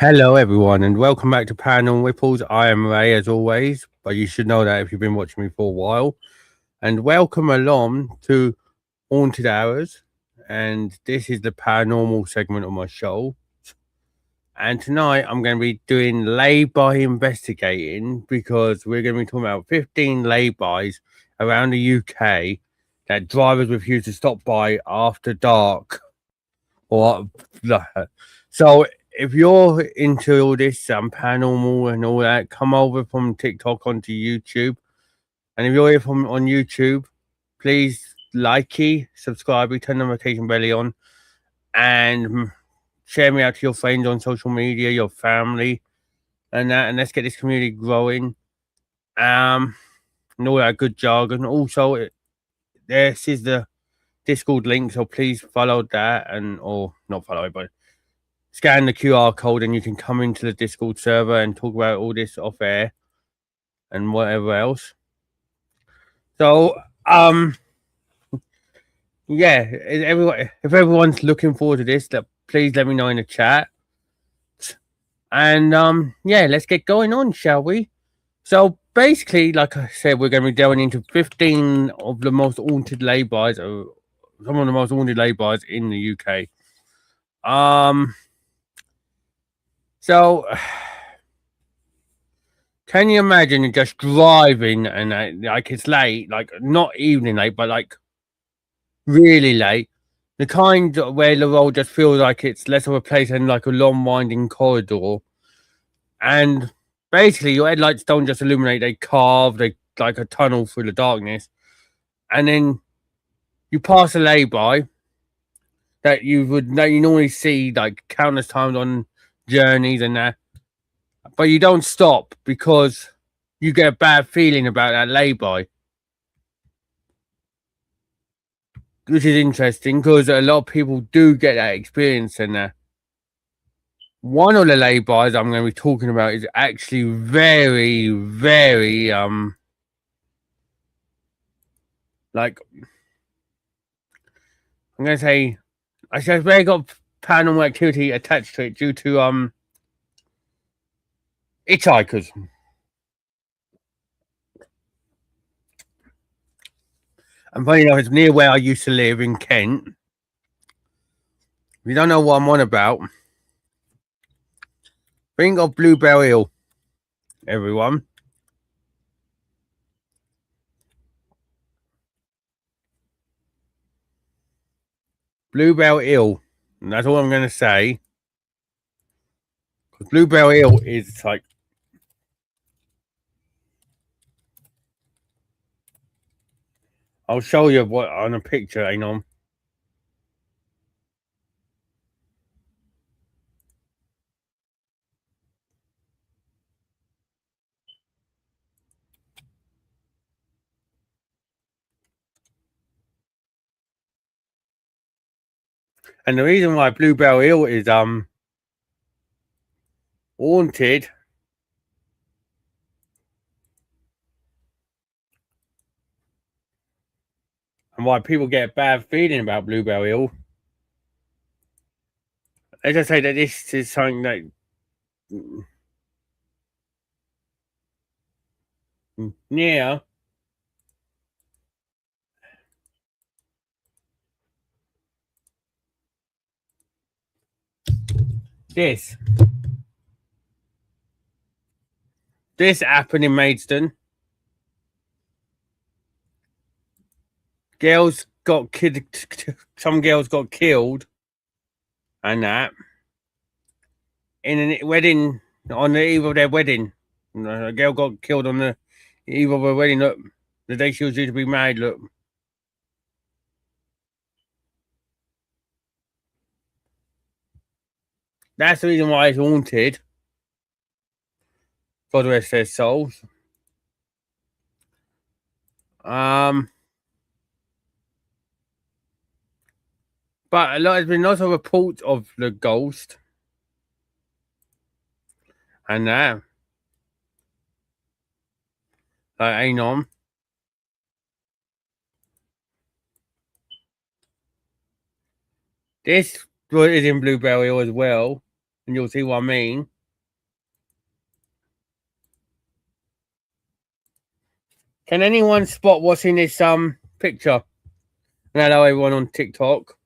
Hello, everyone, and welcome back to Paranormal Ripples. I am Ray, as always, but you should know that if you've been watching me for a while. And welcome along to Haunted Hours. And this is the paranormal segment of my show. And tonight I'm going to be doing lay-by investigating because we're going to be talking about 15 lay-bys around the UK that drivers refuse to stop by after dark. Or so if you're into all this paranormal and all that, come over from TikTok onto YouTube. And if you're here from on YouTube, please subscribe, turn the notification bell on, and share me out to your friends on social media, your family, and that. And let's get this community growing. And all that good jargon. Also, this is the Discord link, so please follow that or not follow it, but scan the QR code and you can come into the Discord server and talk about all this off air and whatever else. So, yeah, if everyone's looking forward to this, please let me know in the chat. And yeah, let's get going on, shall we? So basically, like I said, we're going to be delving into 15 of the most haunted lay-bys, or some of the most haunted lay-bys in the UK. So can you imagine just driving and like it's late, like not evening late, but like really late, the kind where the road just feels like it's less of a place than like a long winding corridor, and basically your headlights don't just illuminate, they carve, they like a tunnel through the darkness, and then you pass a lay-by that you normally see like countless times on journeys and that, but you don't stop because you get a bad feeling about that lay-by, which is interesting because a lot of people do get that experience. And one of the lay-bys I'm going to be talking about is actually very, very like I'm going to say, I said, very got paranormal activity attached to it due to hitchhikers. And funny enough, it's near where I used to live in Kent. If you don't know what I'm on about, think of Bluebell Hill, everyone. Bluebell Hill. And that's all I'm going to say. Bluebell Hill is like, I'll show you what on a picture, hang on. And the reason why Bluebell Hill is haunted and why people get a bad feeling about Bluebell Hill, let's just say that this is something that near this happened in Maidstone. Girls got killed. Some girls got killed, and that in a wedding on the eve of their wedding. A girl got killed on the eve of her wedding. Look, the day she was due to be married. Look, that's the reason why it's haunted. God rest their souls. But there's been lots of reports of the ghost and that. Hang on. This is in Bluebell Hill as well, and you'll see what I mean. Can anyone spot what's in this picture? And hello everyone on TikTok.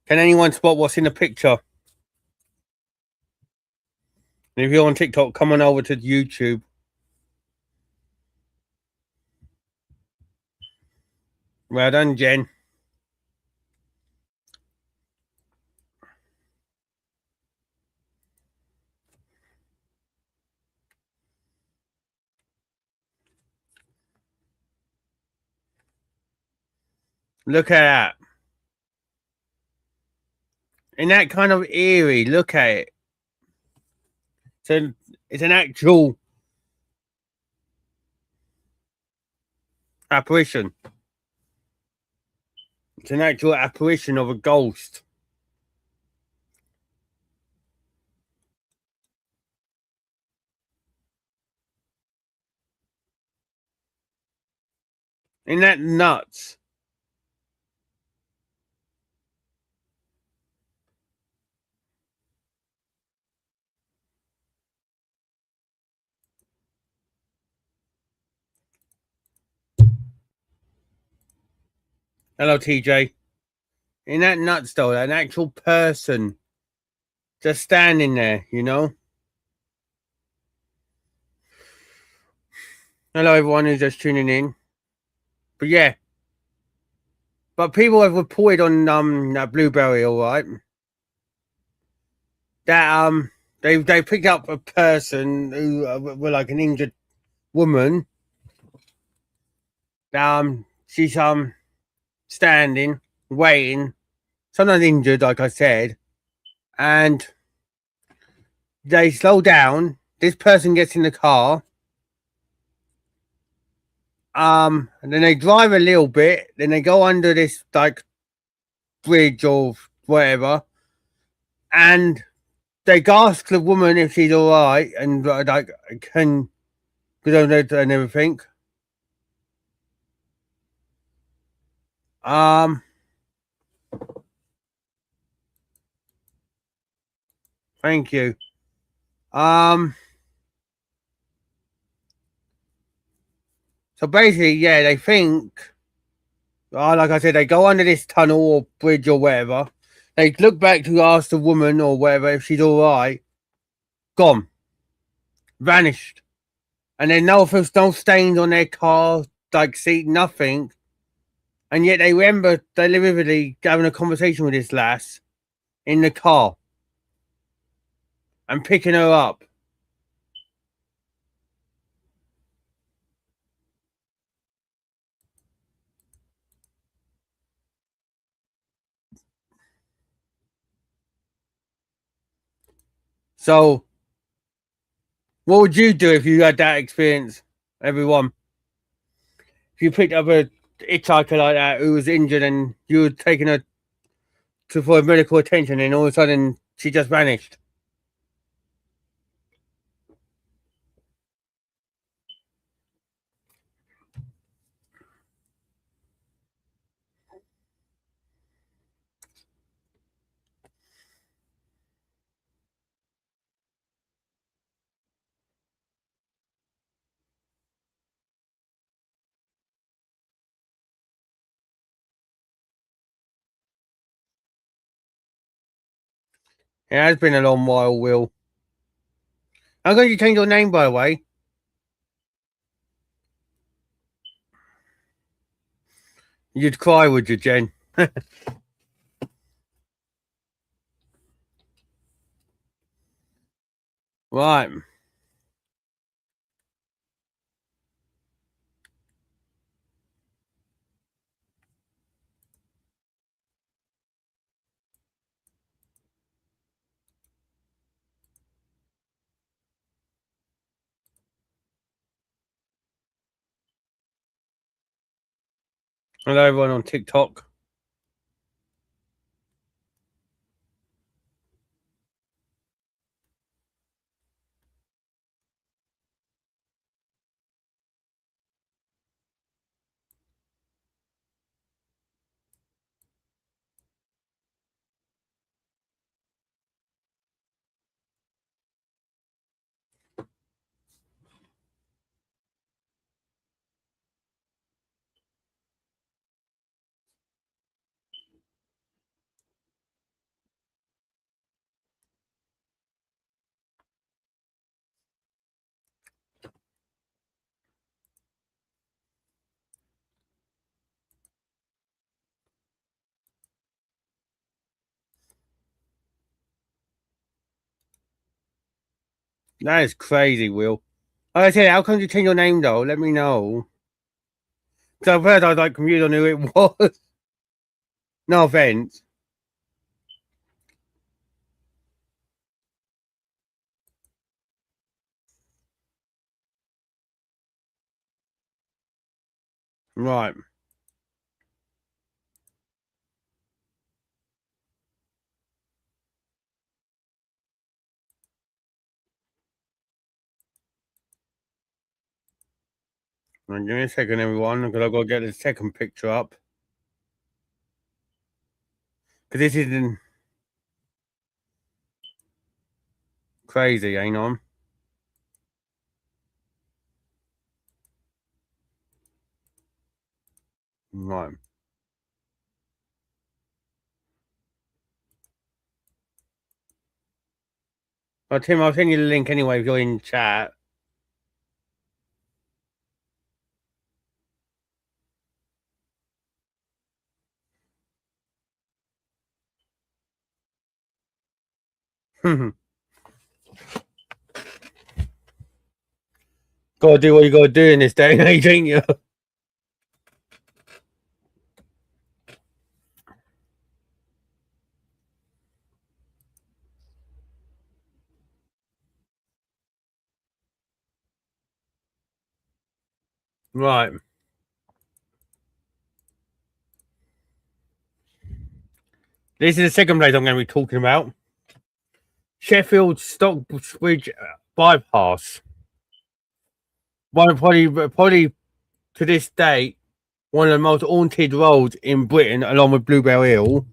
Can anyone spot what's in the picture? And if you're on TikTok, come on over to YouTube. Well done, Jen. Look at that. Isn't that kind of eerie? Look at it. So it's an actual apparition. It's an actual apparition of a ghost. Isn't that nuts? Hello, TJ. Isn't that nuts, though? An actual person just standing there, you know? Hello, everyone who's just tuning in. But yeah. But people have reported on that Blueberry, all right, that they picked up a person who were like an injured woman. She's standing, waiting, sometimes injured, like I said, and they slow down. This person gets in the car, and then they drive a little bit. Then they go under this like bridge or whatever, and they ask the woman if she's all right and like can and everything. Thank you. So basically, yeah, they think, like I said, they go under this tunnel or bridge or whatever. They look back to ask the woman or whatever if she's all right. Gone, vanished, and then no stains on their car, like seat, nothing. And yet they remember deliberately having a conversation with this lass in the car and picking her up. So, what would you do if you had that experience, everyone? If you picked up a hitchhiker like that who was injured and you were taking her for medical attention and all of a sudden she just vanished? It has been a long while, Will. How come you change your name, by the way? You'd cry, would you, Jen? Right. Hello, everyone on TikTok. That is crazy, Will. Like I said, how come you change your name though? Let me know. So first I was like confused on who it was. No offense. Right. Give me a second, everyone, because I've got to get the second picture up. Because this isn't crazy, ain't on? Right. Well, Tim, I'll send you the link anyway if you're in chat. Gotta do what you gotta do in this day and age, ain't you? Right. This is the second place I'm going to be talking about. Sheffield Stocksbridge Bypass. Probably to this day, one of the most haunted roads in Britain, along with Bluebell Hill.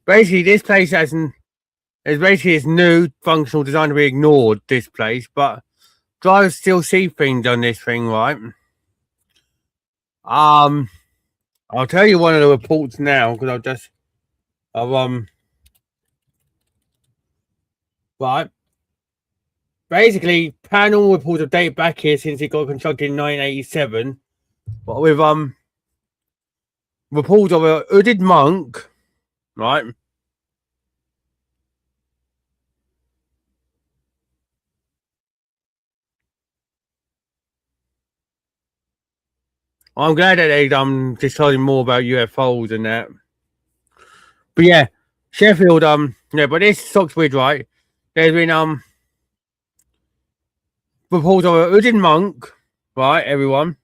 Basically, this place it's new, functional, designed to be ignored, this place, but drivers still see things on this thing, right? I'll tell you one of the reports now, because right. Basically, Paranormal reports have dated back here since it got constructed in 1987. But with reports of a hooded monk, right? I'm glad that they just told him more about UFOs and that. But yeah, Sheffield, but this Stocksbridge, right? There's been reports of a hooded monk, right, everyone.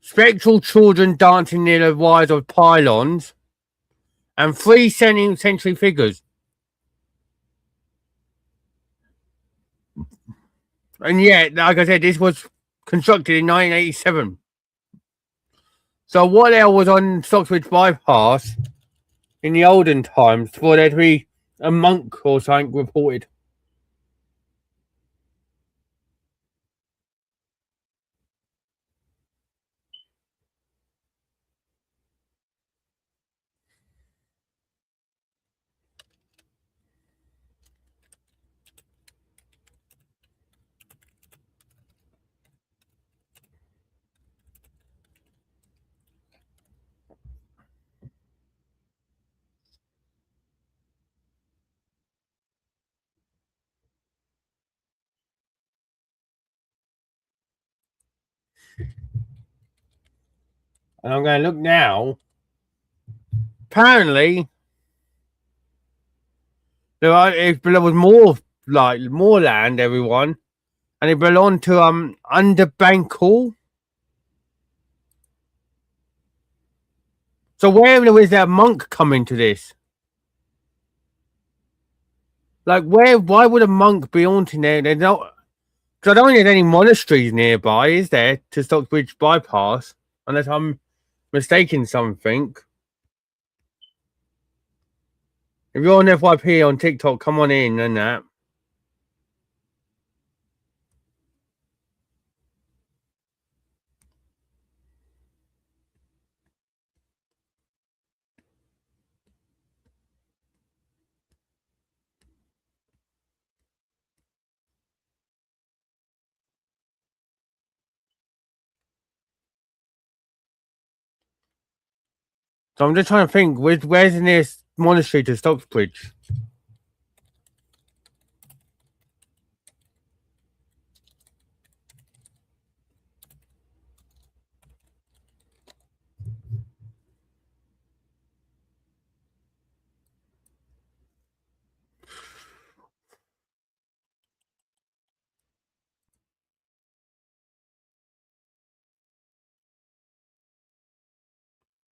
Spectral children dancing near the wires of pylons, and 3 century figures. And yet, like I said, this was constructed in 1987. So what the hell was on Stocksbridge Bypass in the olden times for there to be a monk or something reported? And I'm going to look now. Apparently, there was more land, everyone, and it belonged to Underbank Hall. So where is that monk coming to this? Like, why would a monk be haunting there? There's not, because I don't think there's any monasteries nearby, is there, to Stocksbridge Bypass? Unless I'm mistaken something. If you're on FYP on TikTok, come on in and that. So I'm just trying to think, where's the nearest monastery to Stocksbridge?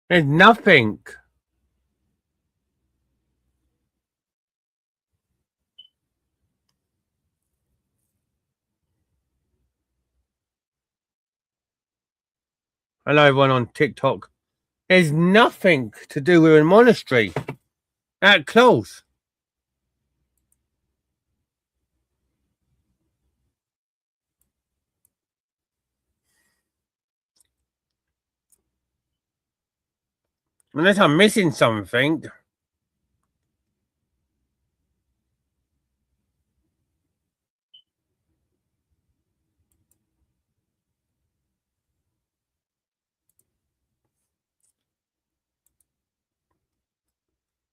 There's nothing. Hello, everyone on TikTok. There's nothing to do with a monastery that close. Unless I'm missing something.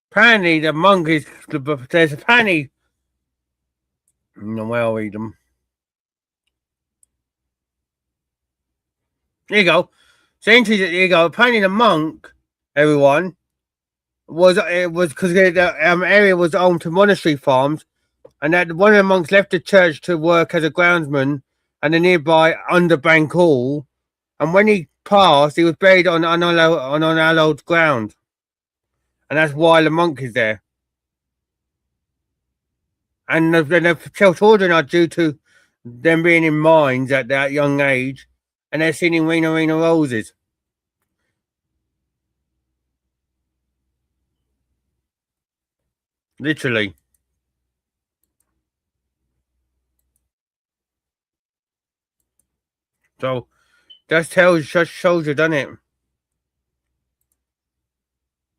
Apparently, the monk is. There's apparently. No, I'll read them. There you go. So, here you go. Apparently, the monk, everyone, was because the area was home to monastery farms, and that one of the monks left the church to work as a groundsman and the nearby Underbank Hall. And when he passed, he was buried on unhallowed ground, and that's why the monk is there. And the children are due to them being in mines at that young age, and they're singing Rena Roses. Literally. So that just shows you, doesn't it?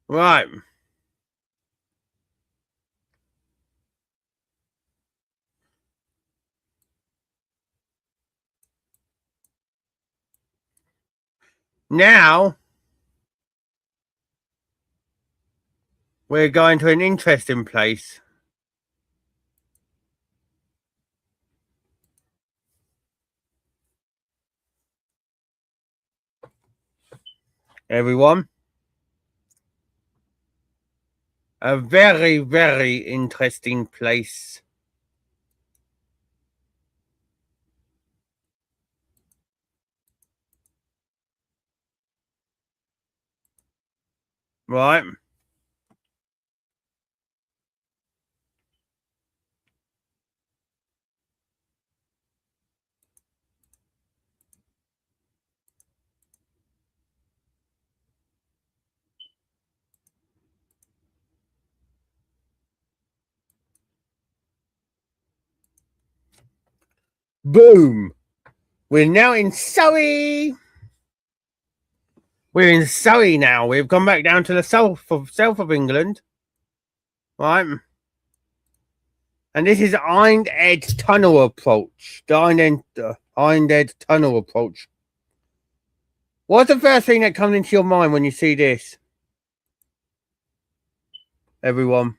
Right. Now we're going to an interesting place. Everyone. A very, very interesting place. Right. Boom. We're now in Surrey. We're in Surrey now. We've gone back down to the south of England. Right. And this is Iron Head Tunnel approach. The Iron Head Tunnel approach. What's the first thing that comes into your mind when you see this? Everyone.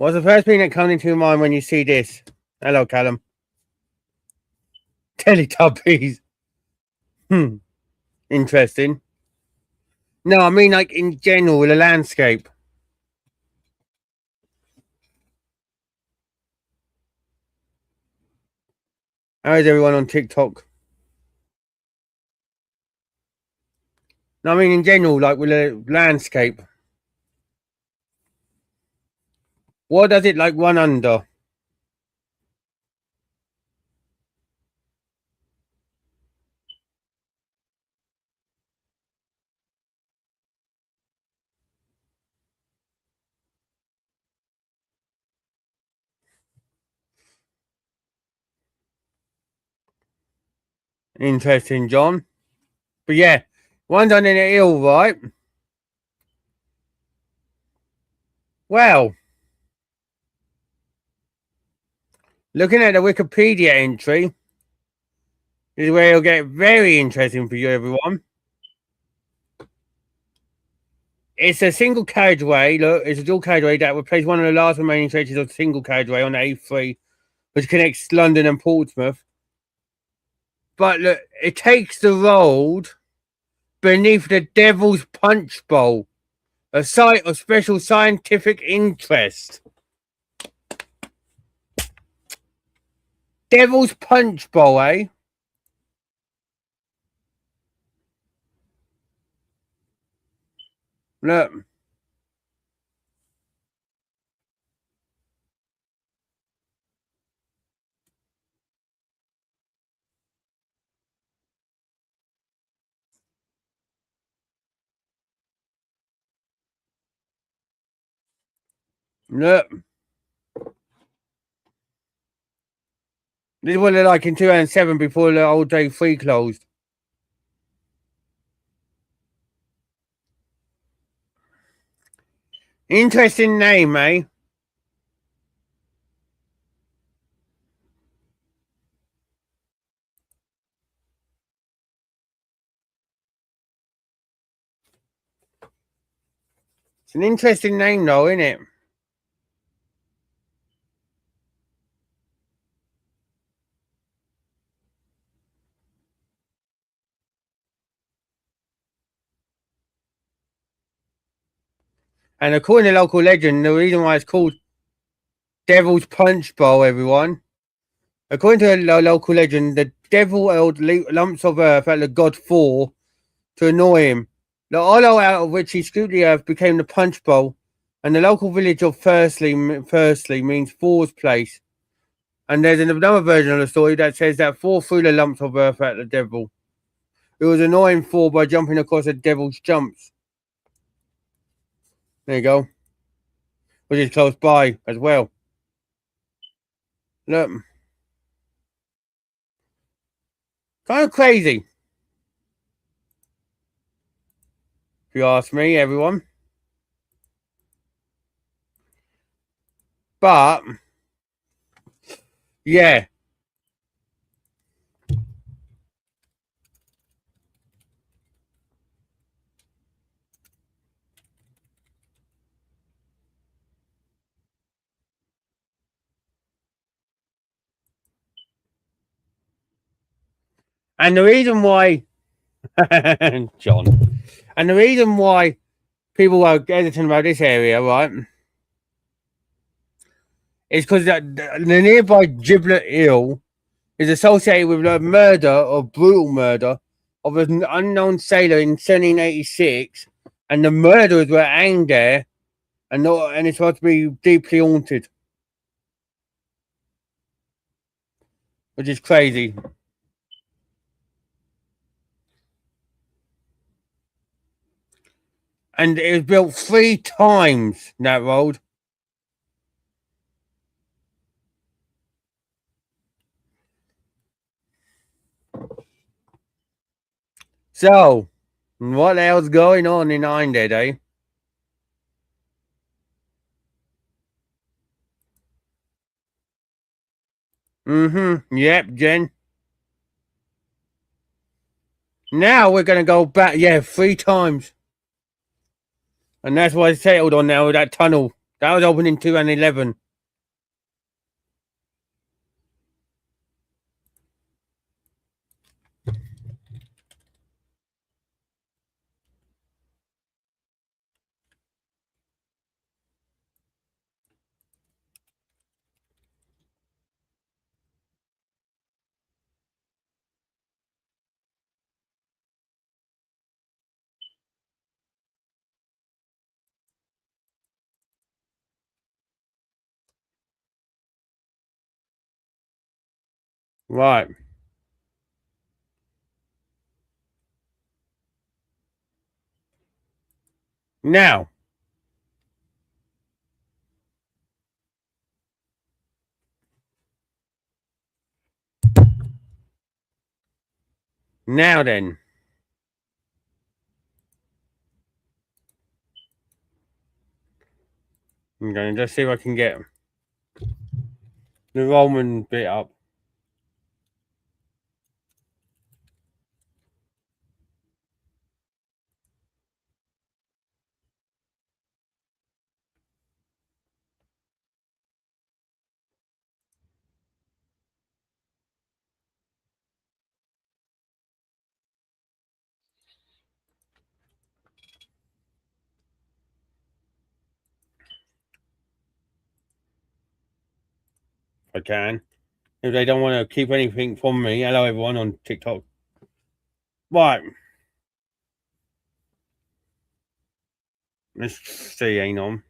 What's the first thing that comes into your mind when you see this? Hello, Callum. Teletubbies. Interesting. No, I mean like in general, the landscape. How is everyone on TikTok? No, I mean in general, like with the landscape. What does it like run under? Interesting, John. But yeah, one's on an hill, right? Well, looking at the Wikipedia entry, this is where it'll get very interesting for you, everyone. It's a single carriageway. Look, it's a dual carriageway that replaced one of the last remaining stretches of single carriageway on the A3, which connects London and Portsmouth. But look, it takes the road beneath the Devil's Punch Bowl, a site of special scientific interest. Devil's Punch Bowl, eh? Look. Look. This is what they're like in 2007 before the old day 3 closed. Interesting name, eh? It's an interesting name, though, isn't it? And according to local legend, the reason why it's called Devil's Punch Bowl, everyone. According to the local legend, the devil held lumps of earth at the god Thor to annoy him. The hollow out of which he scooped the earth became the Punch Bowl, and the local village of Firstly means Thor's place. And there's another version of the story that says that Thor threw the lumps of earth at the devil. It was annoying Thor by jumping across the devil's jumps. There you go. Which is close by as well. Look. Kind of crazy. If you ask me, everyone. But, yeah. And the reason why, John, and the reason why people are hesitant about this area, right, is because the nearby Giblet Hill is associated with the murder or brutal murder of an unknown sailor in 1786, and the murderers were hanged there, and it's supposed to be deeply haunted, which is crazy. And it was built 3 times, that road. So, what the hell's going on in Hindhead, eh? Yep, Jen. Now we're going to go back, 3 times. And that's what I settled on now with that tunnel That was opened in 2011. Right. Now then. I'm going to just see if I can get the Roman bit up. If I can. If they don't want to keep anything from me. Hello, everyone on TikTok. Right. Let's see, ain't on.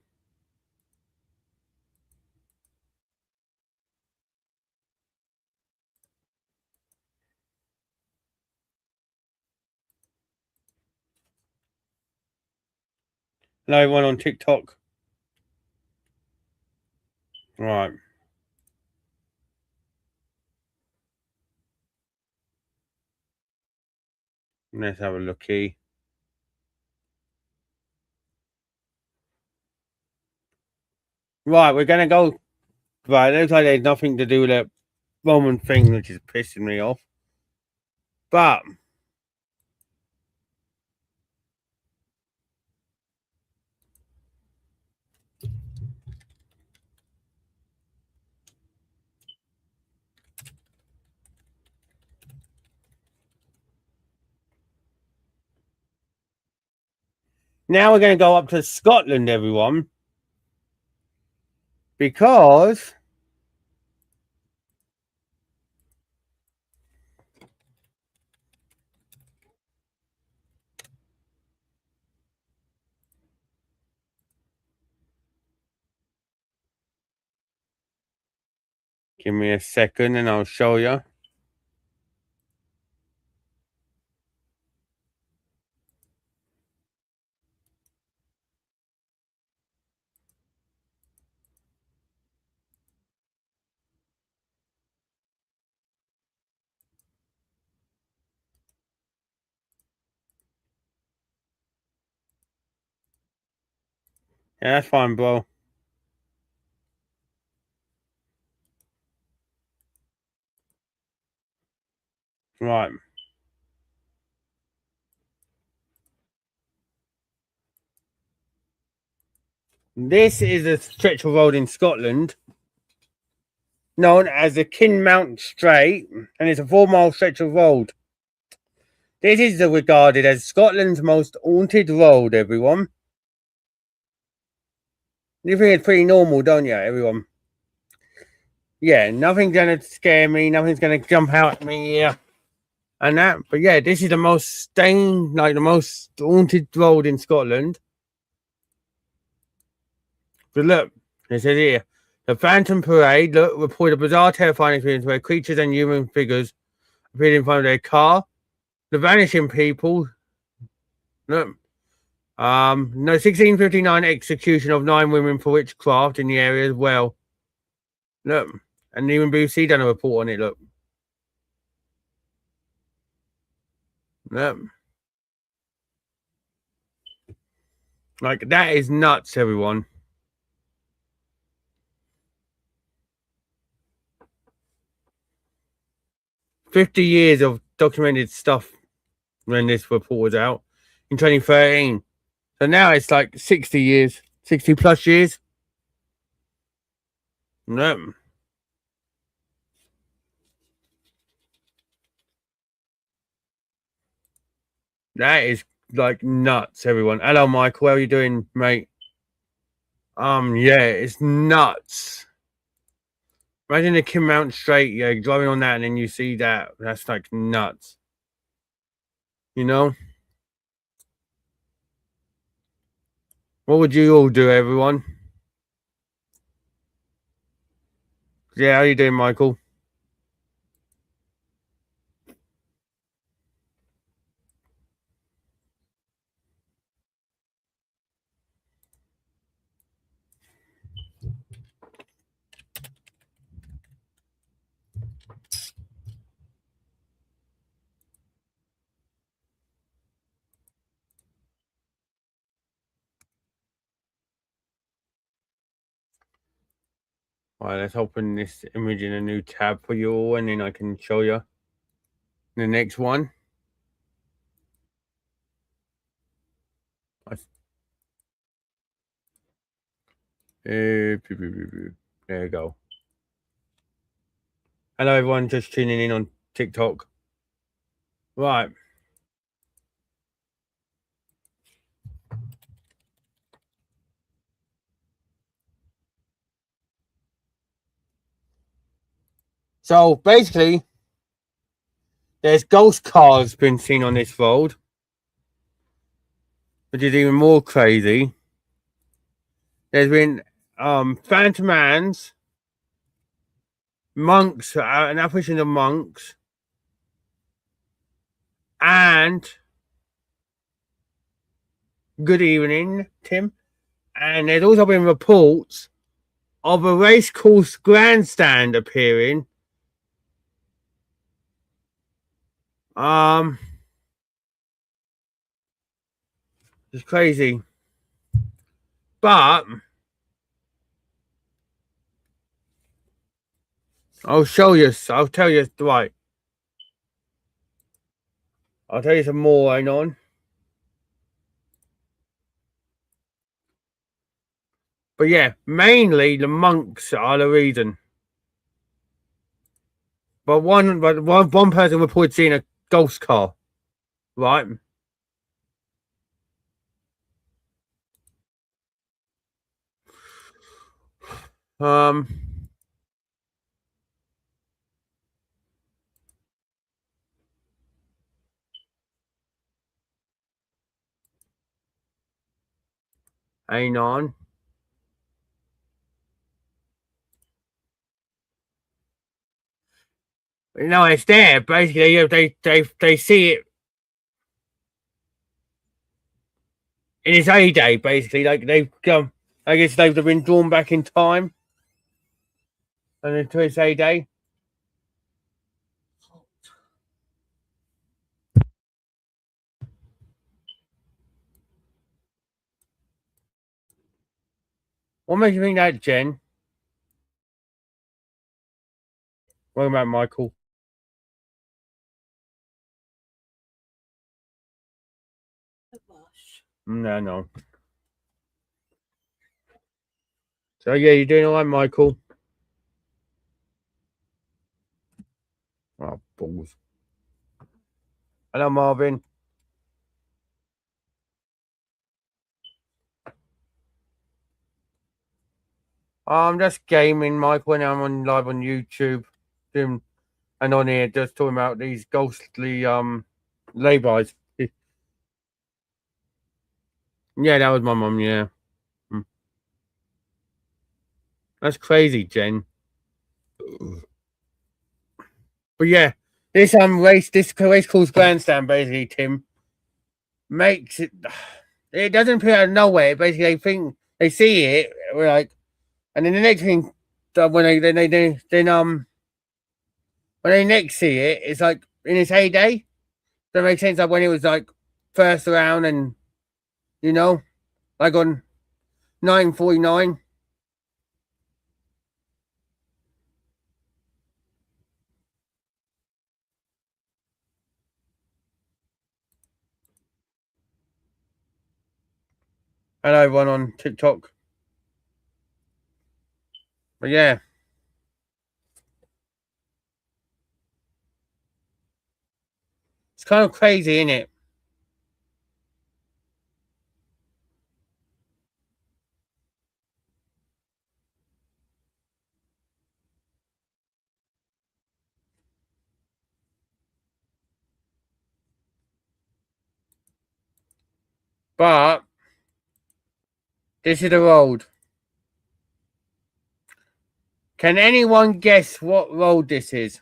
Hello, everyone on TikTok. Right. Let's have a looky. Right, we're going to go. Right, it looks like there's nothing to do with that Roman thing, which is pissing me off. But now we're going to go up to Scotland, everyone. Because give me a second and I'll show you. Yeah, that's fine, bro. Right. This is a stretch of road in Scotland known as the Kinmount Strait, and it's a 4-mile stretch of road. This is regarded as Scotland's most haunted road, everyone. You think it's pretty normal, don't you, everyone? Yeah, nothing's gonna scare me, nothing's gonna jump out at me here and that. But yeah, this is the most the most haunted road in Scotland. But look, it says here, the Phantom Parade, look, reported a bizarre, terrifying experience where creatures and human figures appeared in front of their car. The Vanishing People, look, no, 1659 execution of 9 women for witchcraft in the area as well. Look, and even BBC done a report on it, look. Look. Like, that is nuts, everyone. "50 years of documented stuff when this report was out in 2013. So now it's like 60 years, 60 plus years. No. That is like nuts, everyone. Hello, Michael. How are you doing, mate? Yeah, it's nuts. Imagine the Kim Mountain Straight, yeah, driving on that, and then you see that. That's like nuts. You know? What would you all do, everyone? Yeah, how you doing, Michael? All right, let's open this image in a new tab for you all, and then I can show you the next one. There you go. Hello, everyone, just tuning in on TikTok. Right. So basically, there's ghost cars been seen on this road, which is even more crazy. There's been phantom hands, monks, an apparition of monks, and good evening, Tim. And there's also been reports of a racecourse grandstand appearing. It's crazy. But I'll show you. I'll tell you. Right. I'll tell you some more. Hang on. But yeah, mainly the monks are the reason. But one person reported seeing a ghost car. Right. Um. Hang on. No, it's there. Basically, they see it in its heyday. Basically, like they've come. I guess they've been drawn back in time, and into its heyday. What makes you think that, Jen? What about Michael? No, no. So yeah, you're doing all right, Michael. Oh, balls. Hello, Marvin. I'm just gaming, Michael, and I'm on live on YouTube, doing, and on here just talking about these ghostly Lay-Bys. Yeah, that was my mum. Yeah, that's crazy, Jen. But yeah, this race course grandstand basically, Tim, makes it. It doesn't appear out of nowhere. Basically, they think they see it, we're like, and then the next thing, when when they next see it, it's like in its heyday. That makes sense. Like when it was like first around, and you know, like on 1949. Hello, everyone on TikTok. But yeah. It's kind of crazy, isn't it? But this is the road. Can anyone guess what road this is?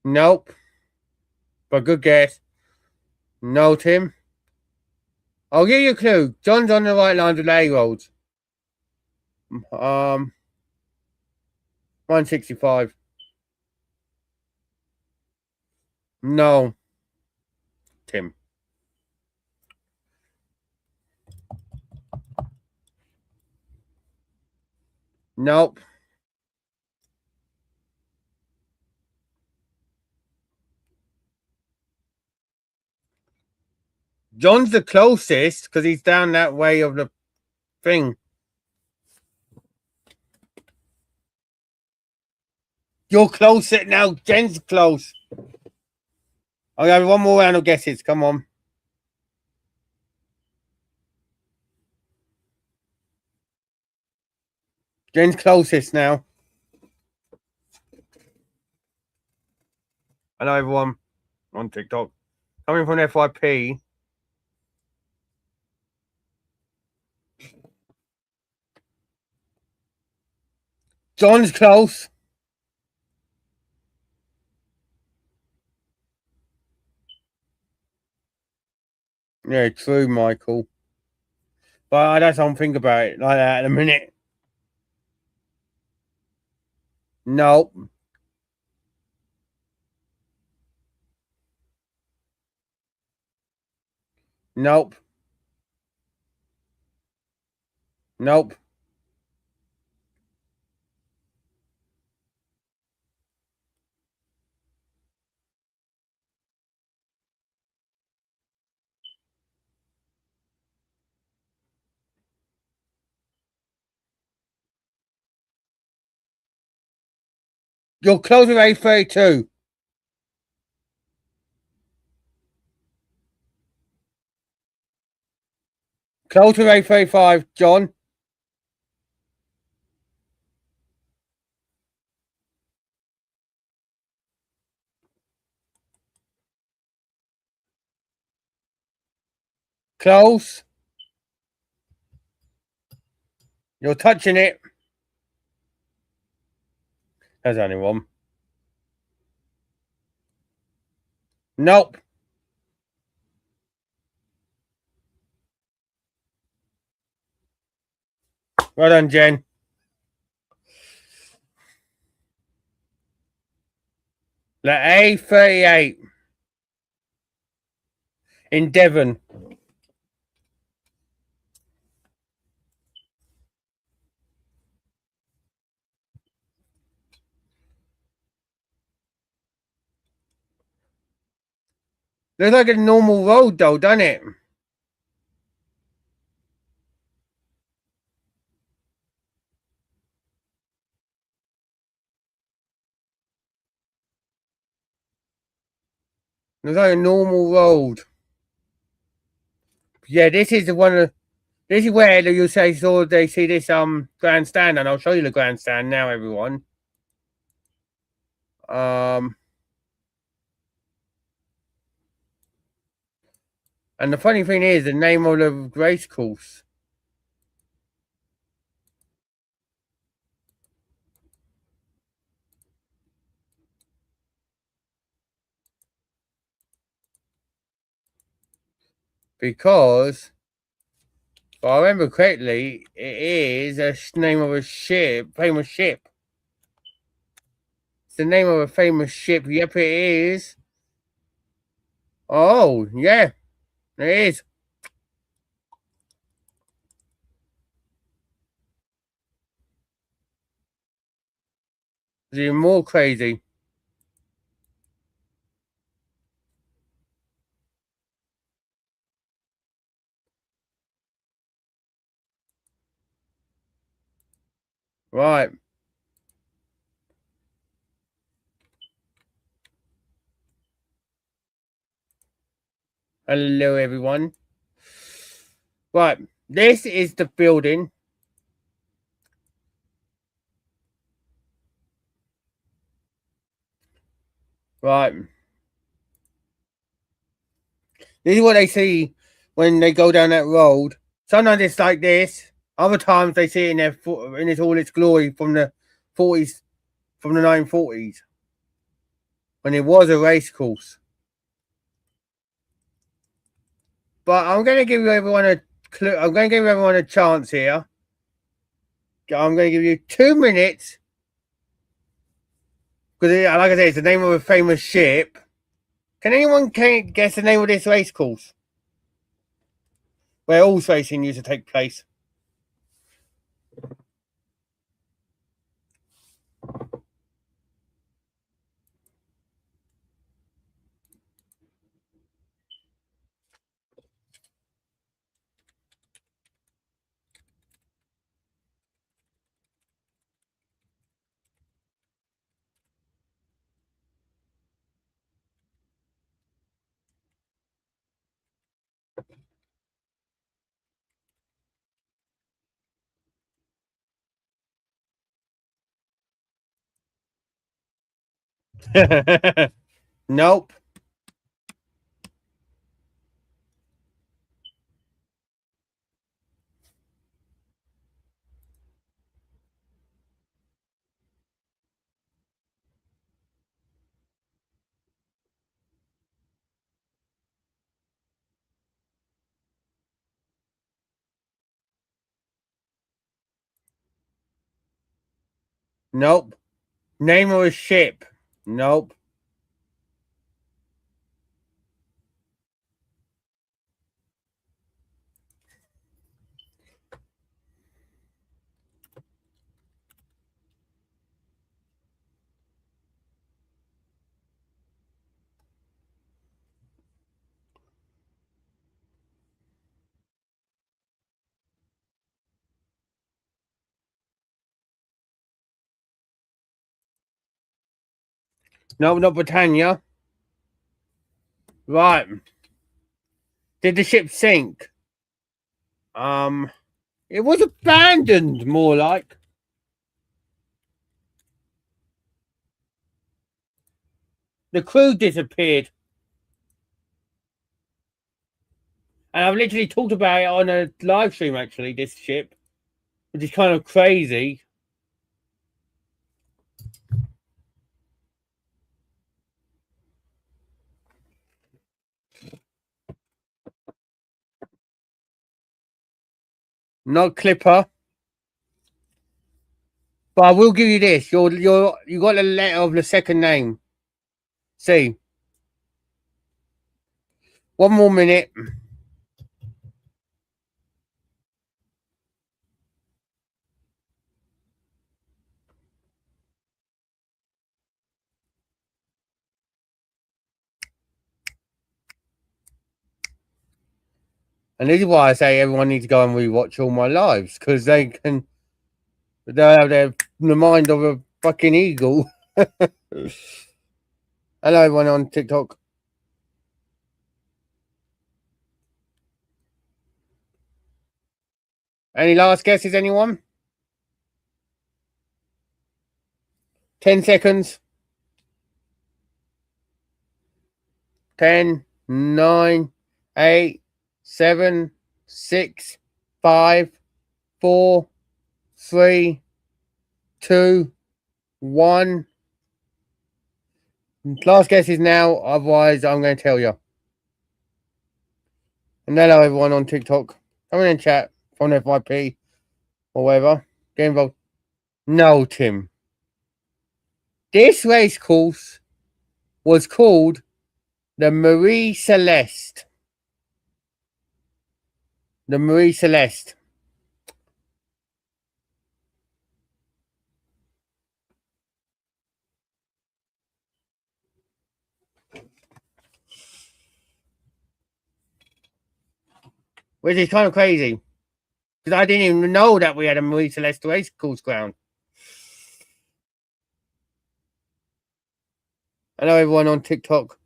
Nope. But good guess. No, Tim. I'll give you a clue. John's on the right line of A roads. 165. No, Tim. Nope. John's the closest because he's down that way of the thing. You're closer now. Jen's close. I'll have one more round of guesses. Come on. Jen's closest now. Hello, everyone on TikTok. Coming from FYP. John's close. Yeah, true, Michael. But I don't think about it like that in a minute. Nope. Nope. Nope. You're close with A32. Close with A35, John. Close. You're touching it. There's only one. Nope. Well done, Jen. The A38 in Devon. Looks like a normal road, though, doesn't it? Looks like a normal road. Yeah, this is the one. This is where you say so they see this grandstand, and I'll show you the grandstand now, everyone. And the funny thing is the name of the race course. Because if I remember correctly, it is a name of a ship, famous ship. It's the name of a famous ship. Yep, it is. Oh, yeah, it is. It's even more crazy. Right. Hello, everyone. Right. This is the building. Right. This is what they see when they go down that road. Sometimes it's like this. Other times they see it in its all its glory from the 40s, from the 1940s, when it was a race course. But I'm going to give everyone a clue. I'm going to give everyone a chance here. I'm going to give you 2 minutes. Because, like I said, it's the name of a famous ship. Can anyone guess the name of this race course? Where horse racing used to take place. Nope. Nope. Name of a ship. Nope. Nope, not Britannia. Right. Did the ship sink? It was abandoned, more like. The crew disappeared. And I've literally talked about it on a live stream, actually, this ship, which is kind of crazy. Not Clipper. But I will give you this. You got the letter of the second name. See. 1 more minute. And this is why I say everyone needs to go and rewatch all my lives, because they'll have the mind of a fucking eagle. Hello, everyone on TikTok. Any last guesses, anyone? 10 seconds. 10, 9, 8, 7, 6, 5, 4, 3, 2, 1. Last guess is now, otherwise I'm going to tell you. And hello everyone on TikTok. Come in and chat on FYP or whatever. Get involved. No, Tim. This race course was called the Marie Celeste. The Marie Celeste. Which is kind of crazy. Because I didn't even know that we had a Marie Celeste race course ground. Hello, everyone on TikTok.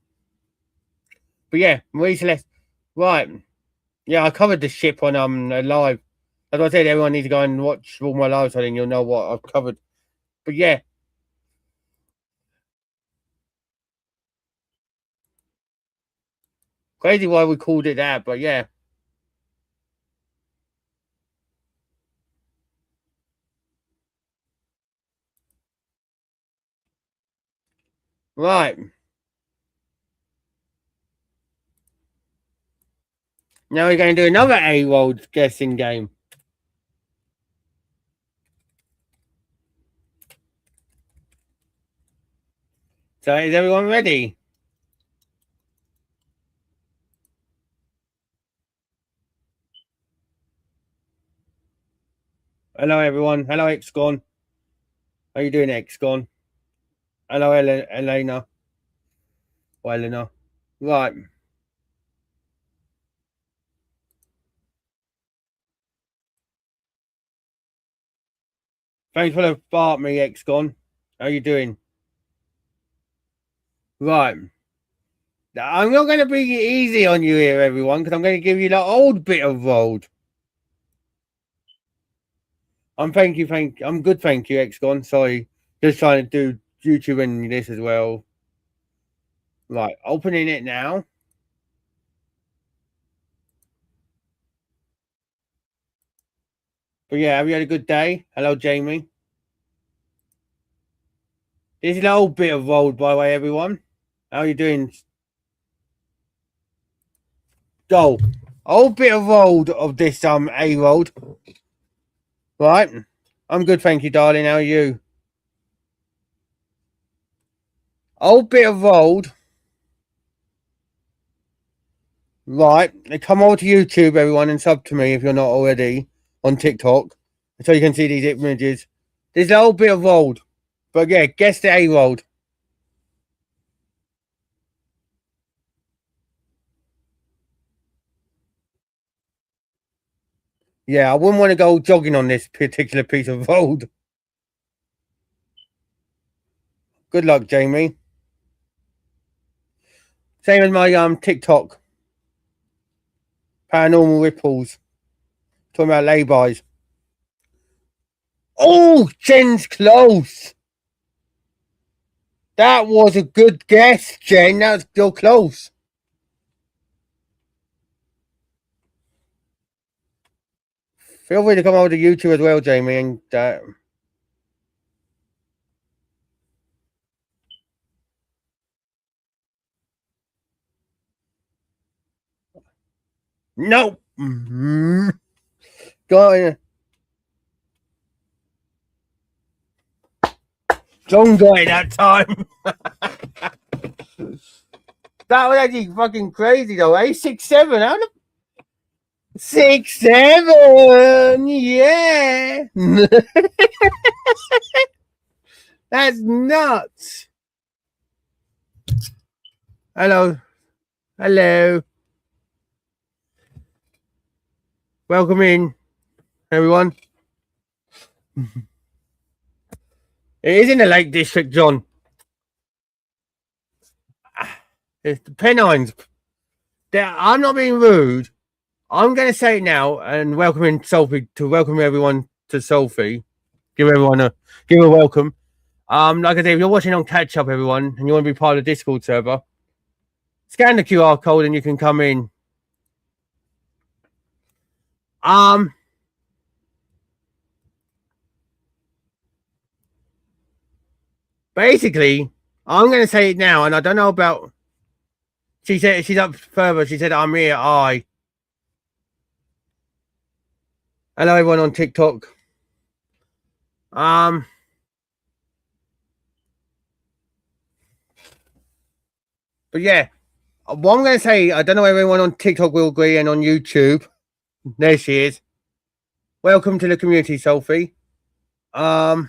But yeah, Marie Celeste. Right. Yeah, I covered the ship on live. As I said, everyone needs to go and watch all my lives, so then you'll know what I've covered. But yeah. Crazy why we called it that, but yeah. Right. Now we're going to do another A-World guessing game. So is everyone ready? Hello, everyone. Hello, Xgon. How you doing, Xgon? Hello, Elena. Or Elena. Right. Thanks for the fart, me, Xgon. How you doing? Right. I'm not going to be easy on you here, everyone, because I'm going to give you the old bit of road. I'm good, thank you, Xgon. Sorry, just trying to do YouTube and this as well. Right, opening it now. But yeah, have you had a good day? Hello, Jamie. This is an old bit of road, by the way, everyone. How are you doing? Go. Old bit of road of this A road. Right. I'm good, thank you, darling. How are you? Old bit of road. Right. Come over to YouTube, everyone, and sub to me if you're not already on TikTok, so you can see these images. There's an old bit of road. But yeah, guess the A road. Yeah, I wouldn't want to go jogging on this particular piece of road. Good luck, Jamie. Same as my TikTok. Paranormal ripples. Talking about Lay-Bys. Oh, Jen's close. That was a good guess, Jen. That's still close. Feel free to come over to YouTube as well, Jamie, and nope. Go on. John got it that time. That was actually fucking crazy though. A67. How the 6-7, yeah. That's nuts. Hello. Welcome in, everyone. It is in the Lake District, John. It's the Pennines. I'm not being rude. I'm going to say it now and welcome everyone to Sophie. Give a welcome. Like I said, if you're watching on catch up, everyone, and you want to be part of the Discord server, scan the QR code and you can come in. Basically, I'm going to say it now, and I don't know about. She said she's up further. She said, "I'm here." Hello, everyone on TikTok. But yeah, what I'm going to say, I don't know if everyone on TikTok will agree, and on YouTube, there she is. Welcome to the community, Sophie. Yeah,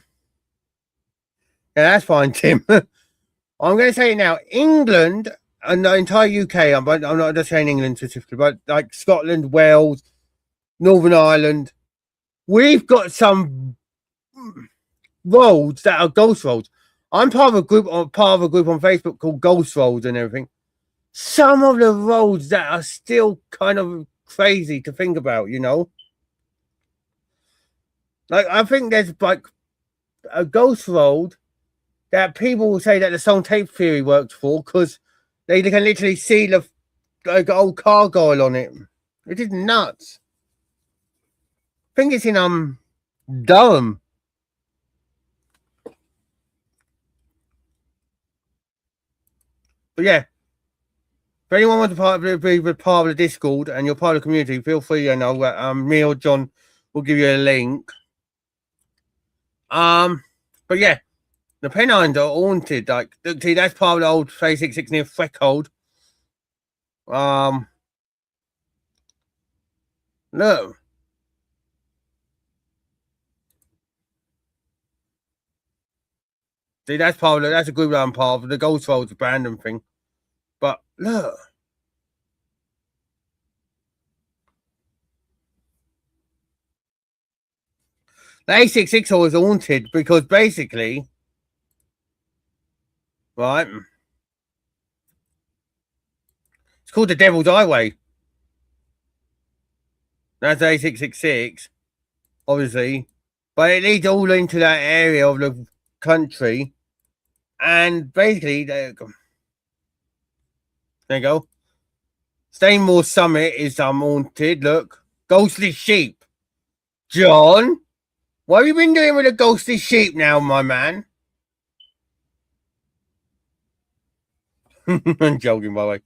that's fine, Tim. I'm going to say it now. England and the entire UK. I'm not just saying England specifically, but like Scotland, Wales, Northern Ireland. We've got some roads that are ghost roads. I'm part of a group on Facebook called Ghost Roads and everything. Some of the roads that are still kind of crazy to think about, you know. Like I think there's like a ghost road that people will say that the song tape theory worked for because they can literally see the like old gargoyle on it. It is nuts. I think it's in Durham. But yeah, if anyone wants to be part of the Discord and you're part of the community, feel free. You know, me or John will give you a link. But yeah, the Pennines are haunted. Like, see, that's part of the old A66 near Freckhold. No. See, that's part of that's a group that I'm part of. The Ghost Roads Brandon thing. But look. The A66 was haunted because basically, right, it's called the Devil's Highway. That's A666, obviously. But it leads all into that area of the country. And basically, there you go. Stainmore Summit is haunted. Look, ghostly sheep. John, what have you been doing with the ghostly sheep now, my man? I'm joking, by the way.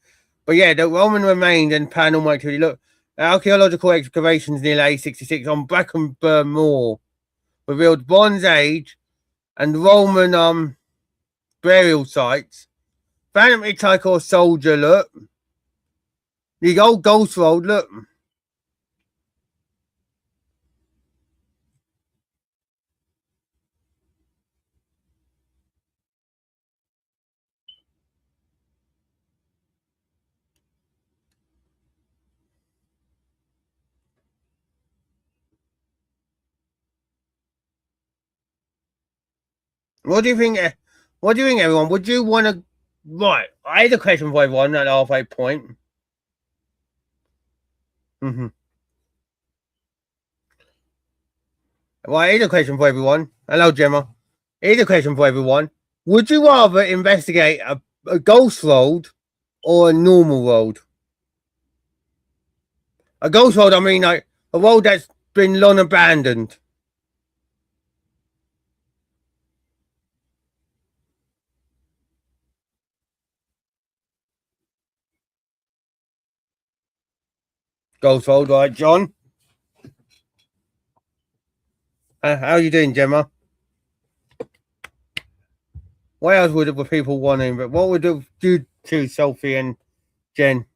But yeah, the Roman remains and paranormal activity. Look, archaeological excavations near A66 on Brackenburn Moor revealed Bronze Age and Roman burial sites. Phantom hitchhiker soldier, look. The old ghost road, look. What do you think? What do you think, everyone? Would you want to? Right, I had a question for everyone at halfway point. Mm-hmm. Right, here's a question for everyone. Hello, Gemma. Here's a question for everyone. Would you rather investigate a ghost road or a normal road? A ghost road, I mean, like a road that's been long abandoned. Ghost road, right, John? How are you doing, Gemma? What else would the people want in? But what would you two, Sophie and Jen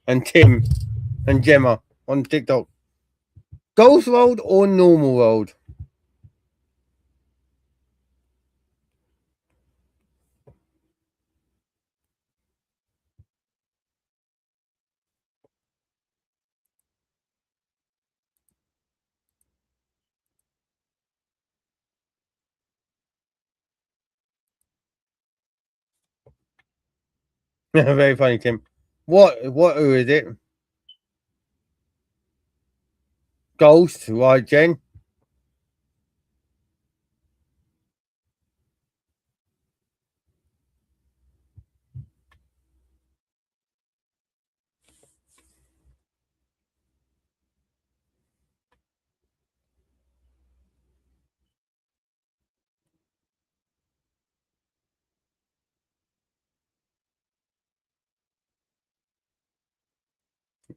and Tim and Gemma on TikTok? Ghost road or normal road? Very funny, Tim. Who is it? Ghost, right, Jen?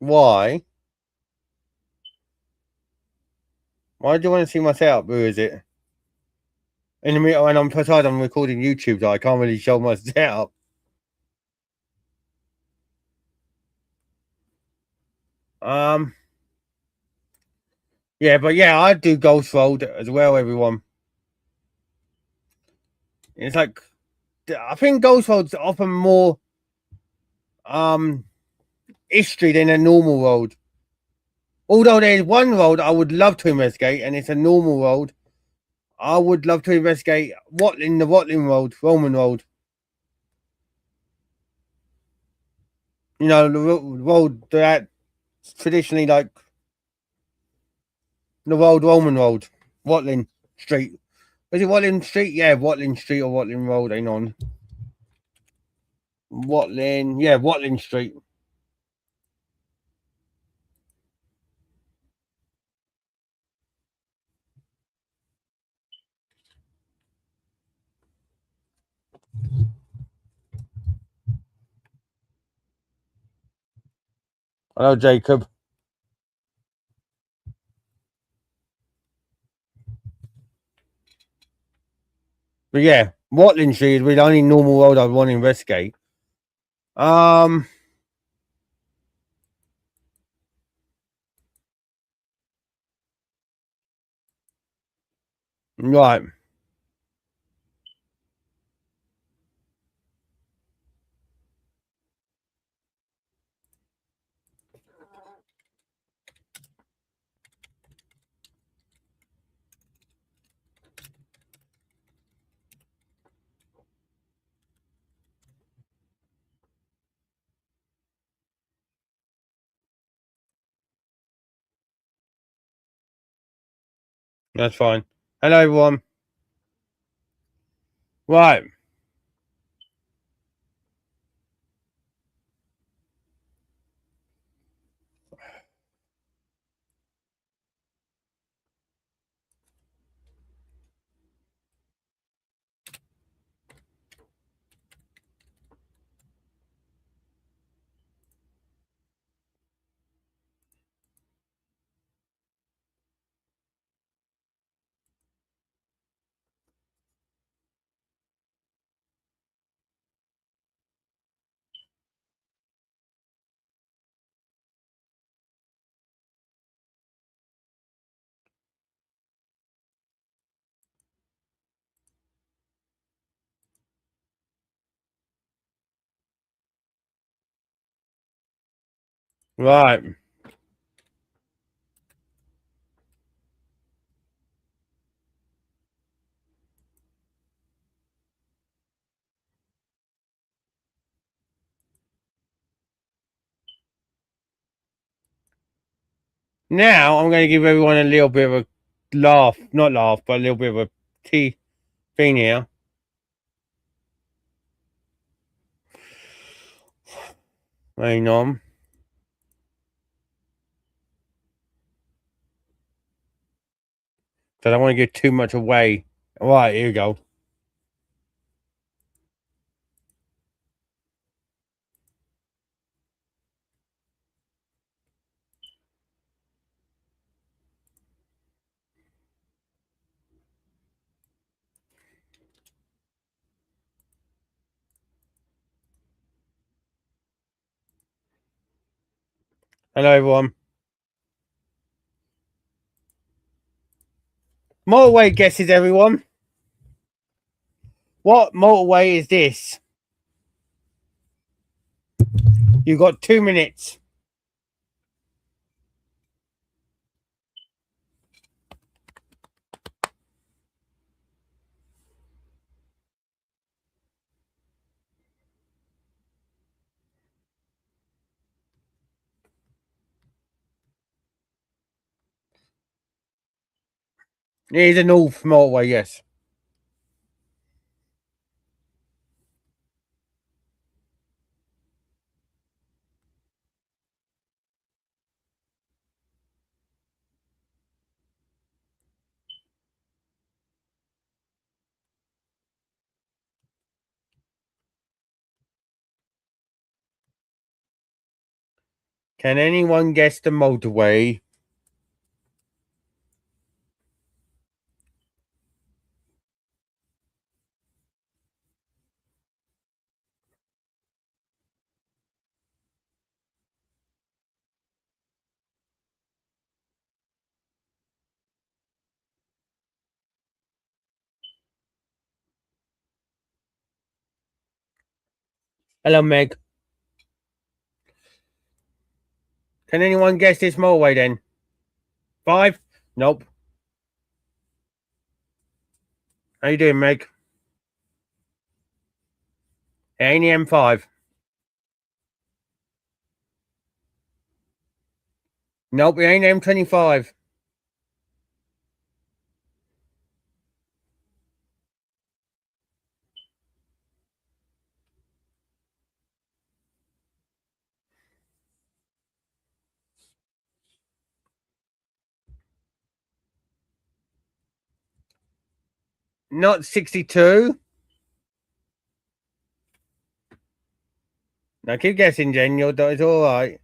Why? Why do you want to see my setup? Who is it? In the middle, and I'm recording YouTube, so I can't really show my setup. Yeah, but yeah, I do Ghost Road as well, everyone. It's like I think Ghost Road's often more history than a normal road. Although there's one road I would love to investigate, and it's a normal road. I would love to investigate the Watling Road, Roman Road. You know, the road that traditionally like the Roman Road, Watling Street. Is it Watling Street? Yeah, Watling Street or Watling Road. Hang on. Watling, yeah, Watling Street. Hello, Jacob. But yeah, Watling Street is the only normal road I'd want to investigate. Um, right. That's fine. Hello, everyone. Right. Right. Now I'm going to give everyone a little bit of a laugh, not laugh, but a little bit of a tea thing here. Hang on. So I don't want to give too much away. Right, here we go. Hello, everyone. Motorway guesses, everyone. What motorway is this? You've got 2 minutes. It is a North motorway, yes. Can anyone guess the motorway? Hello, Meg. Can anyone guess this motorway then? 5? Nope. How you doing, Meg? It ain't the M5. Nope, it ain't M25. Not 62. Now keep guessing, Jen. It's all right.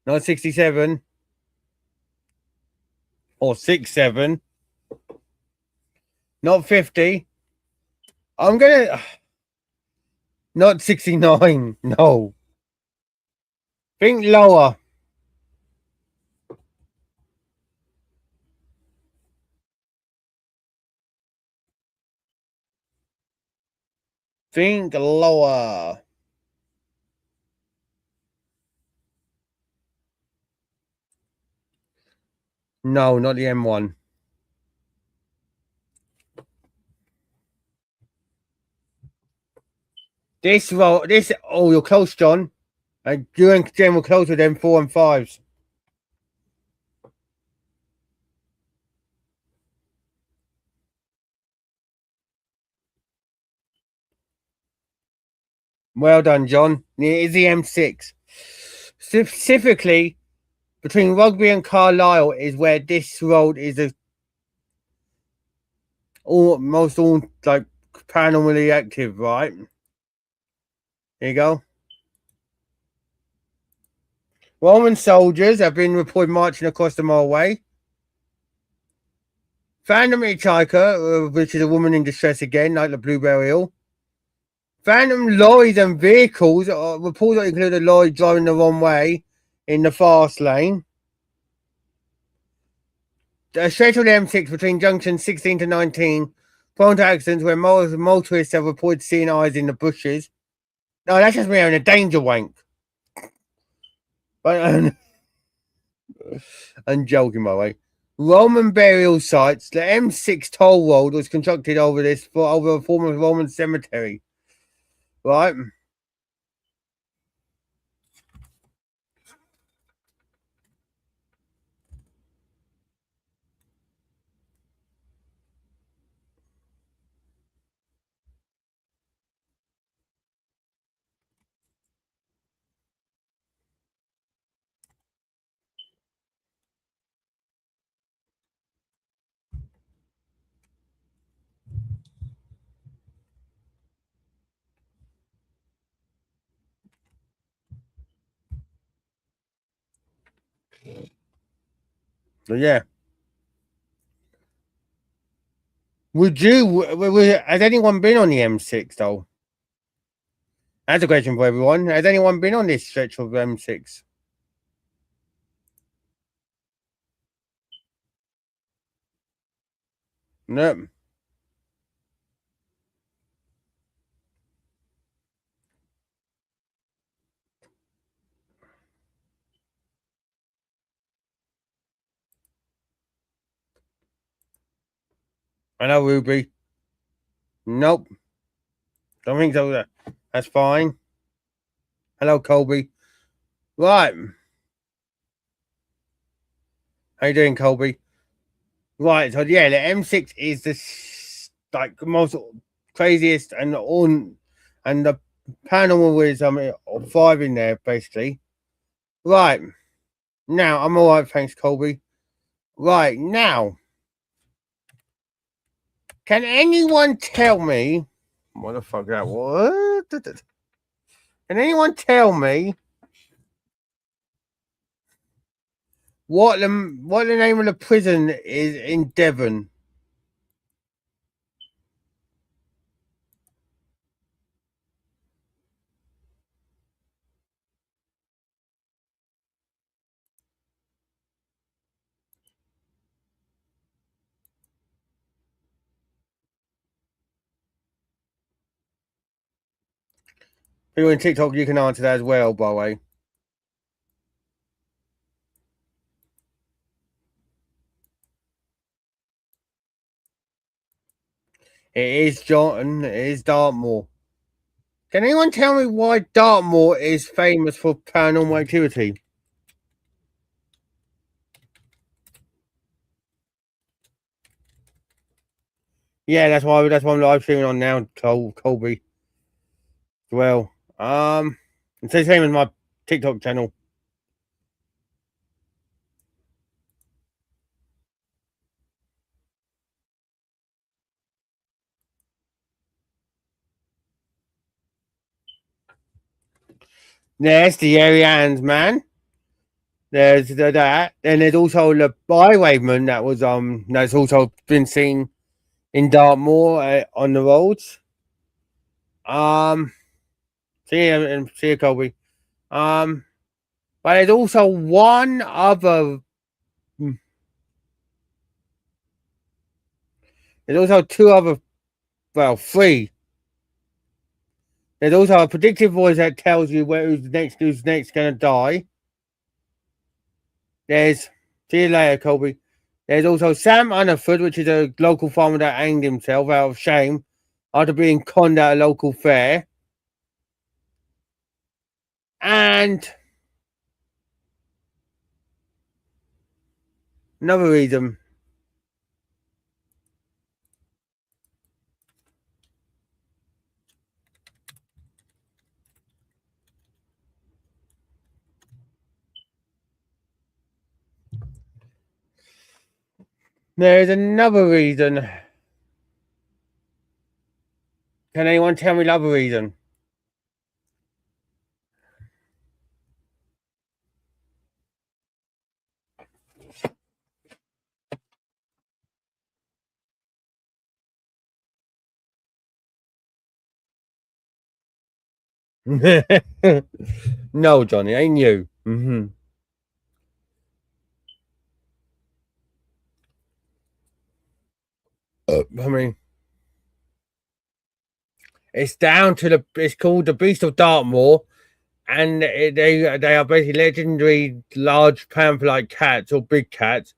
Not 67 or 67. Not 50. I'm gonna. Not 69. No. Think lower. Think lower. No, not the M1. This road. This. Oh, you're close, John. You and Jen were close with them 4 and 5s. Well done, John. It is the M6. Specifically, between Rugby and Carlisle is where this road is almost all like paranormally active, right? Here you go. Roman soldiers have been reported marching across the motorway. Phantom hitchhiker, which is a woman in distress again, like the Blueberry Hill. Phantom lorries and vehicles reports include a lorry driving the wrong way in the fast lane. A stretch of the M6 between junctions 16 to 19 prone to accidents where motorists have reported seeing eyes in the bushes. No, that's just me having a danger wank. But I'm joking, by the way. Roman burial sites. The M6 toll road was constructed over a former Roman cemetery. Right? So yeah. Has anyone been on the M6 though? That's a question for everyone. Has anyone been on this stretch of M6? No. Hello, Ruby. Nope. Don't think so. That's fine. Hello, Colby. Right. How you doing, Colby? Right. So yeah, the M6 is the most craziest and the paranormal with of 5 in there basically. Right. Now I'm all right, thanks, Colby. Right now, can anyone tell me what the fuck that was? Can anyone tell me what the name of the prison is in Devon? People in TikTok, you can answer that as well, by the way. It is John. It is Dartmoor. Can anyone tell me why Dartmoor is famous for paranormal activity? Yeah, that's why I'm live streaming on now, Colby. Well, it's the same as my TikTok channel. There's the Arians, man. There's that. Then there's also the Bywayman that was that's also been seen in Dartmoor on the roads. See you, Colby. But there's also one other. There's also two other. Well, three. There's also a predictive voice that tells you who's next gonna die. There's see you later, Colby. There's also Sam Underfoot, which is a local farmer that hanged himself out of shame after being conned at a local fair. And another reason. There's another reason. Can anyone tell me another reason? No, Johnny, ain't you. I mean, it's down to it's called the Beast of Dartmoor, and they are basically legendary large panther-like cats or big cats,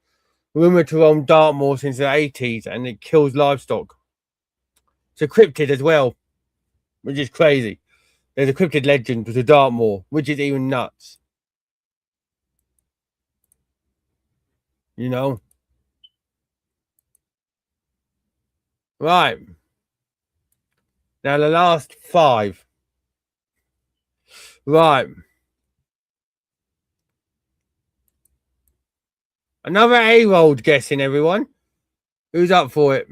rumored to roam Dartmoor since the 80s, and it kills livestock. It's a cryptid as well, which is crazy. There's a cryptid legend to Dartmoor, which is even nuts. You know? Right. Now the last 5. Right. Another A-rolled guessing, everyone. Who's up for it?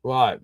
Right.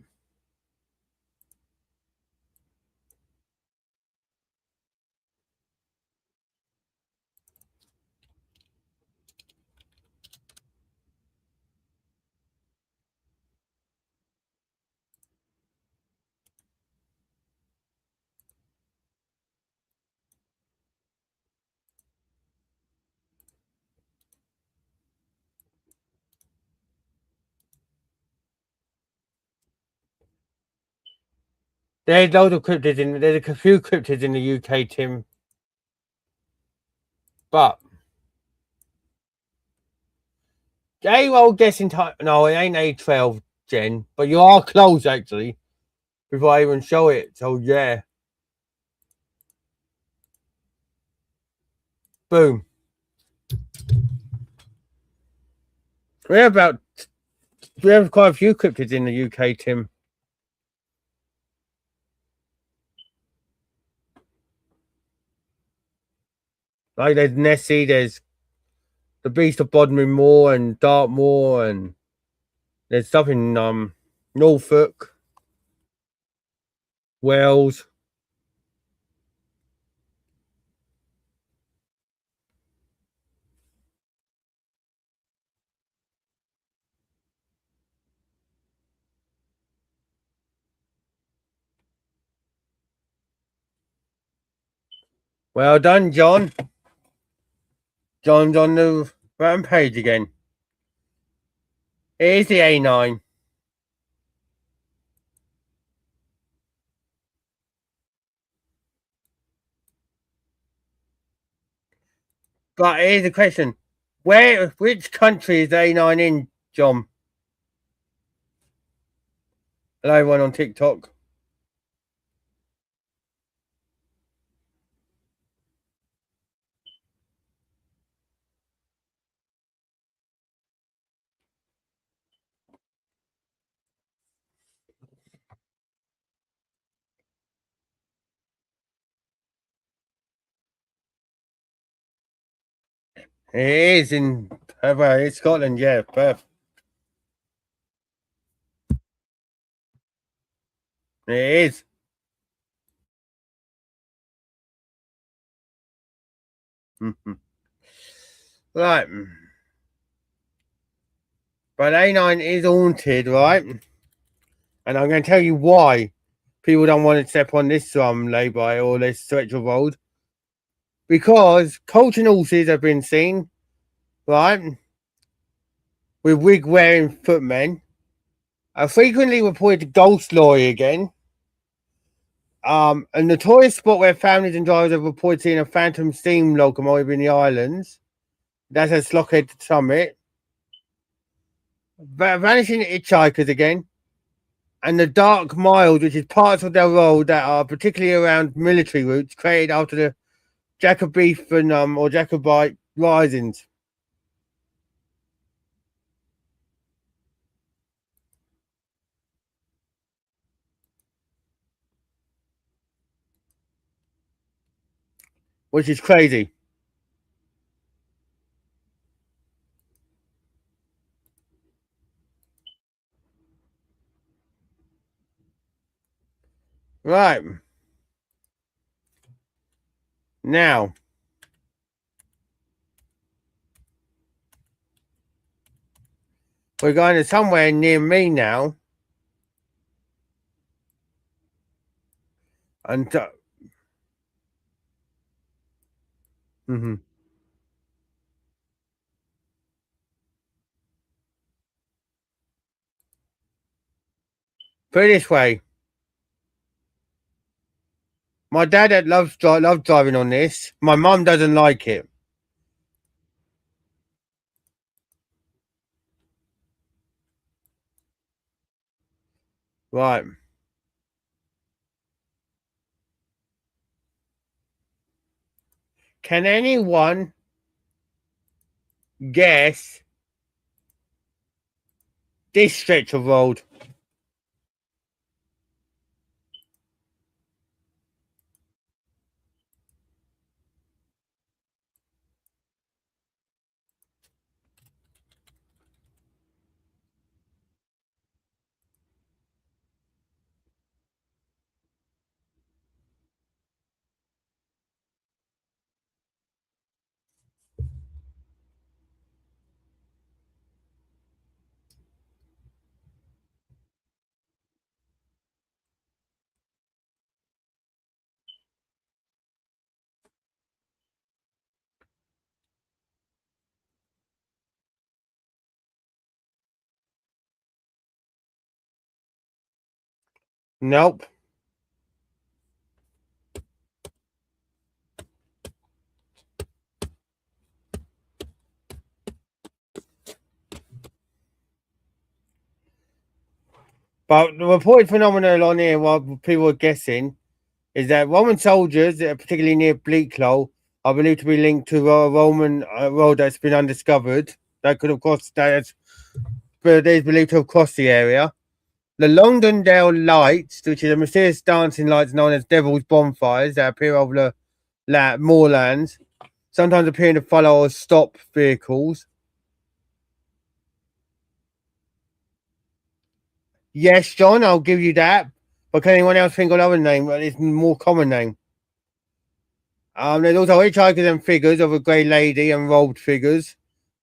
There's loads of cryptids in there's a few cryptids in the UK, Tim. But A-roll guessing time. No, it ain't A12, Jen. But you are close actually. Before I even show it. So yeah. Boom. We have quite a few cryptids in the UK, Tim. Like there's Nessie, there's the Beast of Bodmin Moor and Dartmoor, and there's stuff in Norfolk, Wales. Well done, John. John's on the rampage again. It is the A9. But here's the question: which country is A9 in, John? Hello, everyone on TikTok. It is in it's Scotland, yeah, Perth. It is. Right. But A9 is haunted, right? And I'm going to tell you why people don't want to step on this lay-by or this stretch of road. Because colting horses have been seen, right, with wig-wearing footmen. A frequently reported ghost lorry again. A notorious spot where families and drivers have reported seeing a phantom steam locomotive in the islands. That's at Slockhead Summit. Vanishing hitchhikers again. And the dark miles, which is parts of their road that are particularly around military routes created after the Jacobean or Jacobite risings. Which is crazy. Right. Now, we're going to somewhere near me now. And put it this way. My dad loves driving on this. My mum doesn't like it. Right. Can anyone guess this stretch of road? Nope. But the reported phenomenon on here, while people are guessing, is that Roman soldiers, particularly near Bwlch, are believed to be linked to a Roman road that's been undiscovered. That could have crossed that, but they're believed to have crossed the area. The Longdendale lights, which is a mysterious dancing lights known as devil's bonfires that appear over the moorlands, sometimes appearing to follow or stop vehicles. Yes, John, I'll give you that. But can anyone else think of another name? It's a more common name. There's also hitchhikers and figures of a grey lady and robed figures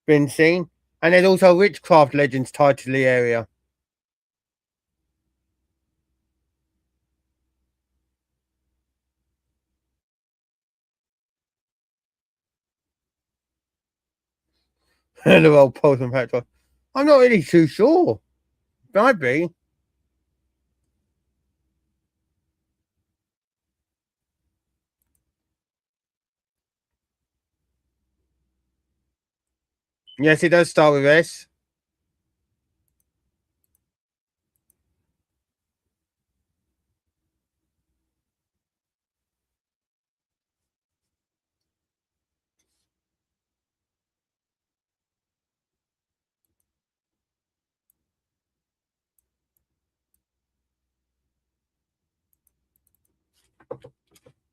been seen. And there's also witchcraft legends tied to the area. The old post and patch. I'm not really too sure. Might be. Yes, it does start with S.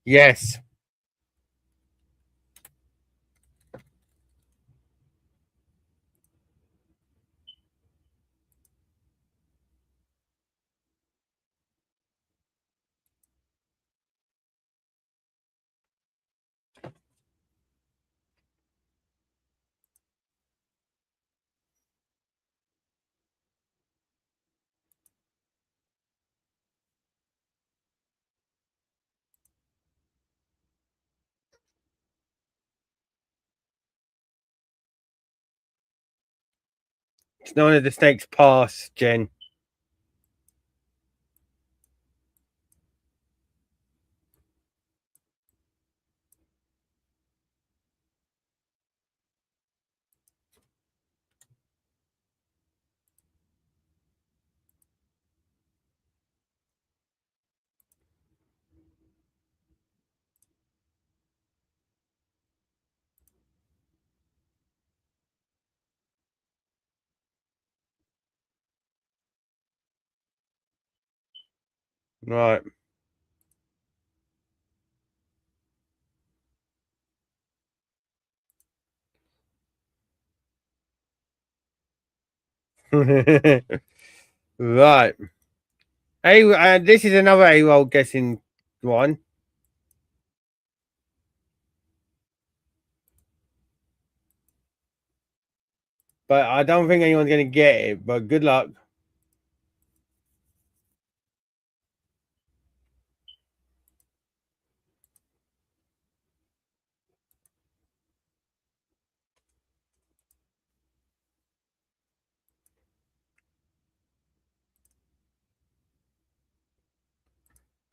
Yes. It's known as the Snake's Pass, Jen. Right. Right. This is another A-roll guessing one. But I don't think anyone's going to get it. But good luck.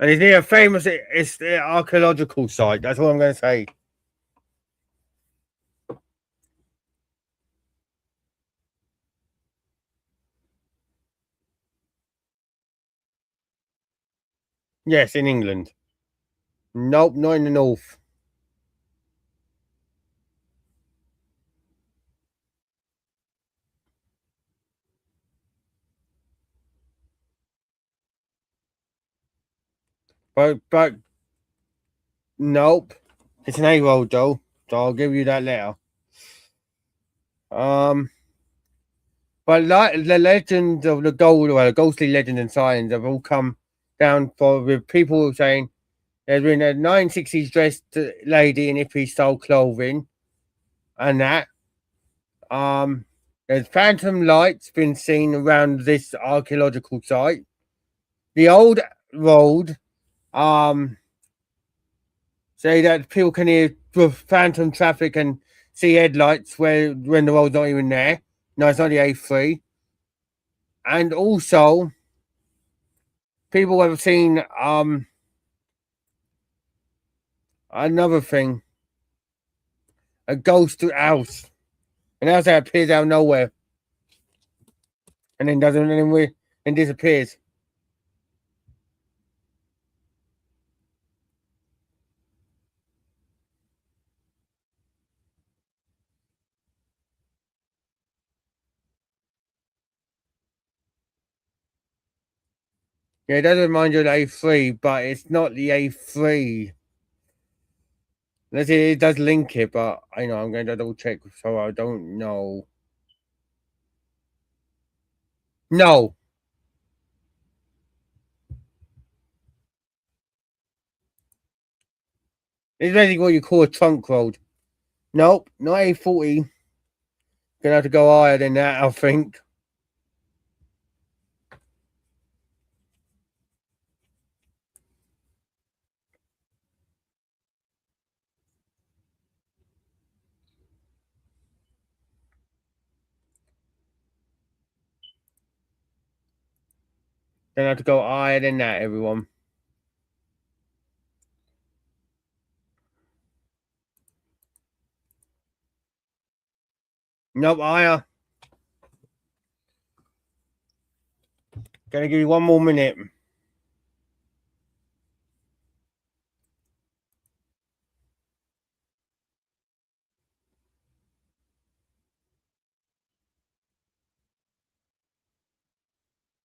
And it's near a famous, it's the archaeological site. That's all I'm going to say. Yes, in England. Nope, not in the north. But nope. It's an A-roll, Joe. So I'll give you that letter. Um, but like the legends of the ghostly legend and signs have all come down for with people saying there's been a 1960s dressed lady in hippie style clothing and that. Um, there's phantom lights been seen around this archaeological site. The old road, um, say that people can hear phantom traffic and see headlights where when the road's not even there. No, it's not the A3. And also, people have seen another thing, a ghost house, an house that appears out of nowhere and then doesn't anywhere and disappears. Yeah, it does remind you of the A3, but it's not the A3. Unless it does link it, but I know I'm going to double check, so I don't know. No, it's basically what you call a trunk road. Nope, not A40. Gonna have to go higher than that, I think. Gonna have to go higher than that, everyone. Nope, higher. Gonna give you one more minute.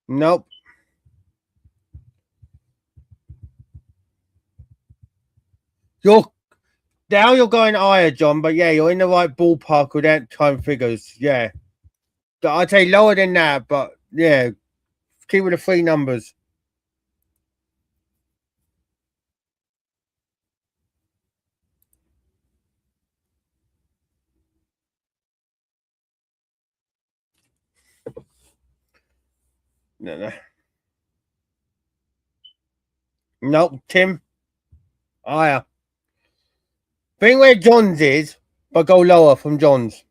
Nope. Now you're going higher, John, but yeah, you're in the right ballpark with that time figures. Yeah. I'd say lower than that, but yeah, keep with the 3 numbers. No. Nope, Tim. Higher. Think where John's is, but go lower from John's.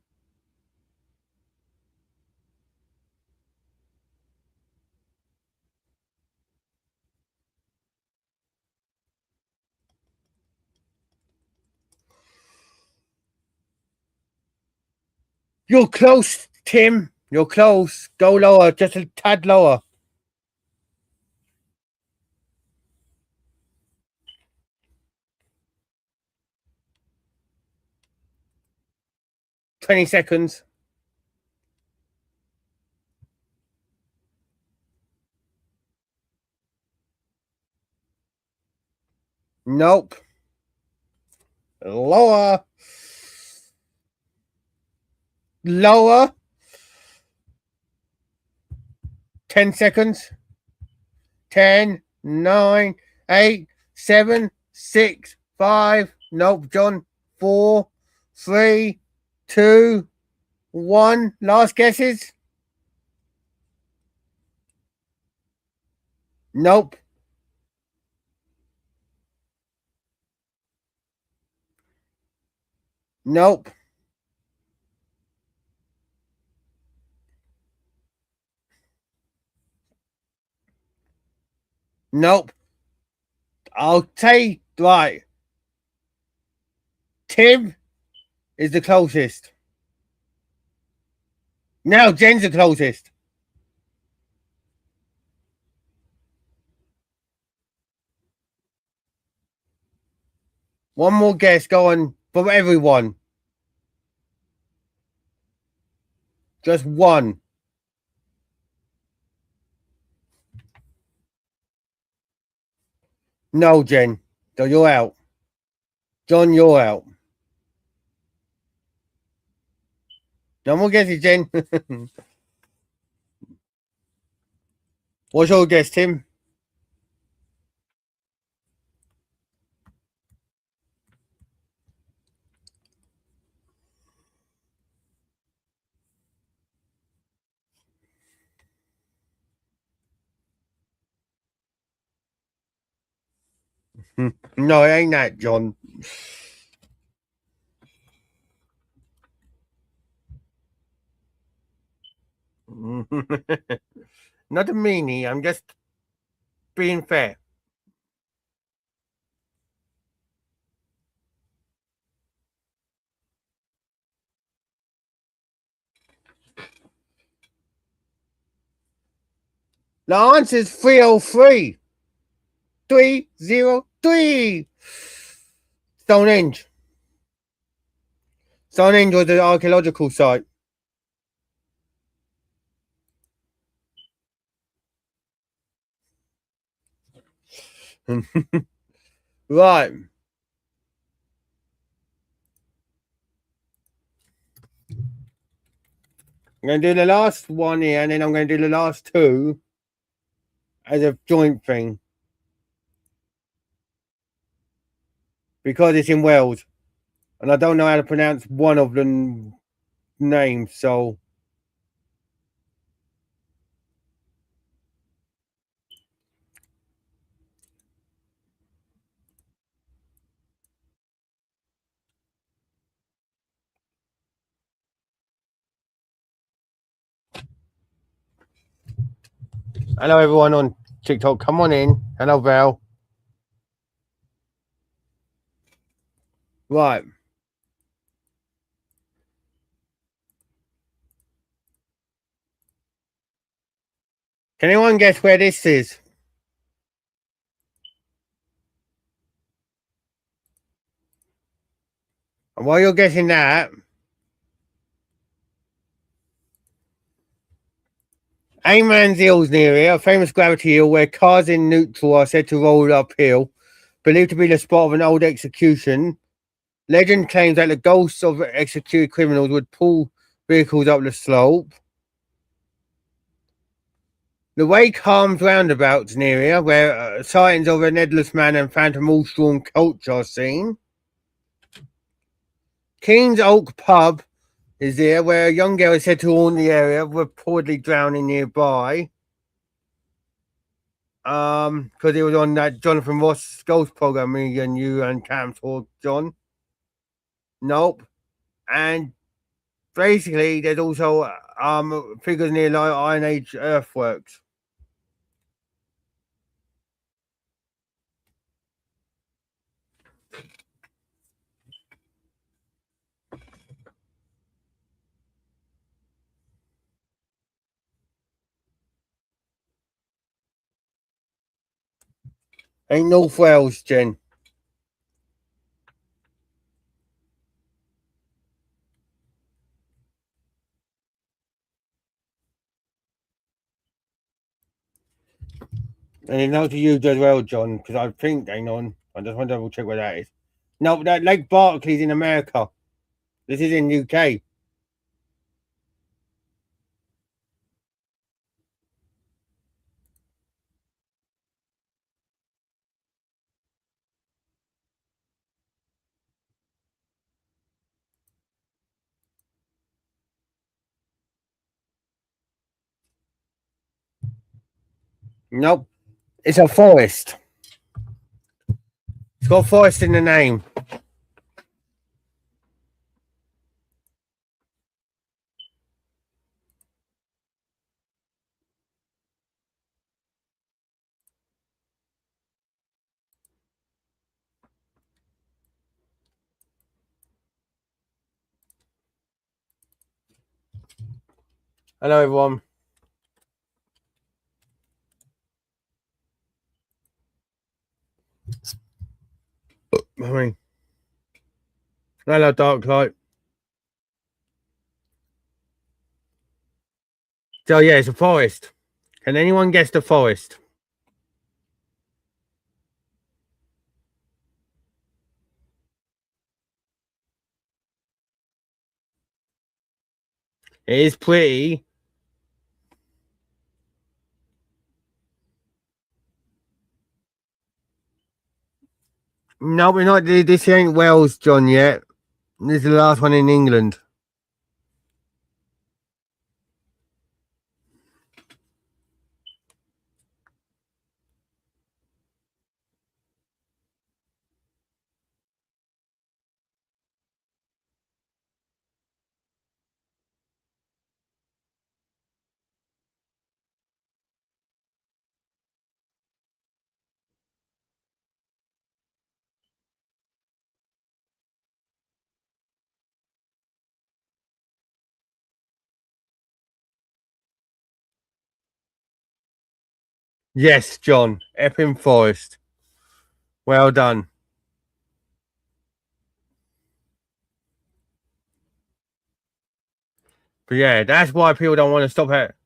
You're close, Tim. You're close. Go lower, just a tad lower. 20 seconds. Nope. Lower. Lower. 10 seconds. 10, 9, 8, 7, 6, 5. Nope, John. 4, 3, 2, 1. Last guesses? Nope. Nope. Nope. I'll say, right. Tim is the closest. Now Jen's the closest. One more guess going from everyone. Just one. No, Jen. So you're out. John, you're out. No more guesses, Jen. What's your guess, Tim? No, it ain't that, John. Not a meanie. I'm just being fair. The answer is 303. 303. Stonehenge. Stonehenge was the archaeological site. Right. I'm going to do the last one here, and then I'm going to do the last 2 as a joint thing. Because it's in Wales. And I don't know how to pronounce one of the names, so... Hello, everyone on TikTok. Come on in. Hello, Val. Right. Can anyone guess where this is? And while you're guessing that, Ayman's Hill's near here, a famous gravity hill where cars in neutral are said to roll uphill, believed to be the spot of an old execution. Legend claims that the ghosts of executed criminals would pull vehicles up the slope. The Wake Arms roundabouts near here, where sightings of an headless man and phantom all-storm coach are seen. Keen's Oak Pub is there, where a young girl is said to haunt the area, reportedly drowning nearby. Because he was on that Jonathan Ross Ghost program, me and you and Cam saw John. Nope. And basically, there's also figures near like Iron Age earthworks. Ain't North Wales, Jen. And it's not to you as well, John, because I think they on. I just want to double check where that is. No, that Lake Barkley's in America. This is in UK. Nope. It's a forest. It's got forest in the name. Hello, everyone. I mean, hello, Dark Light. So, yeah, it's a forest. Can anyone guess the forest? It is pretty. No, we're not. This ain't Wales, John, yet. This is the last one in England. Yes, John. Epping Forest. Well done. But yeah, that's why people don't want to stop at.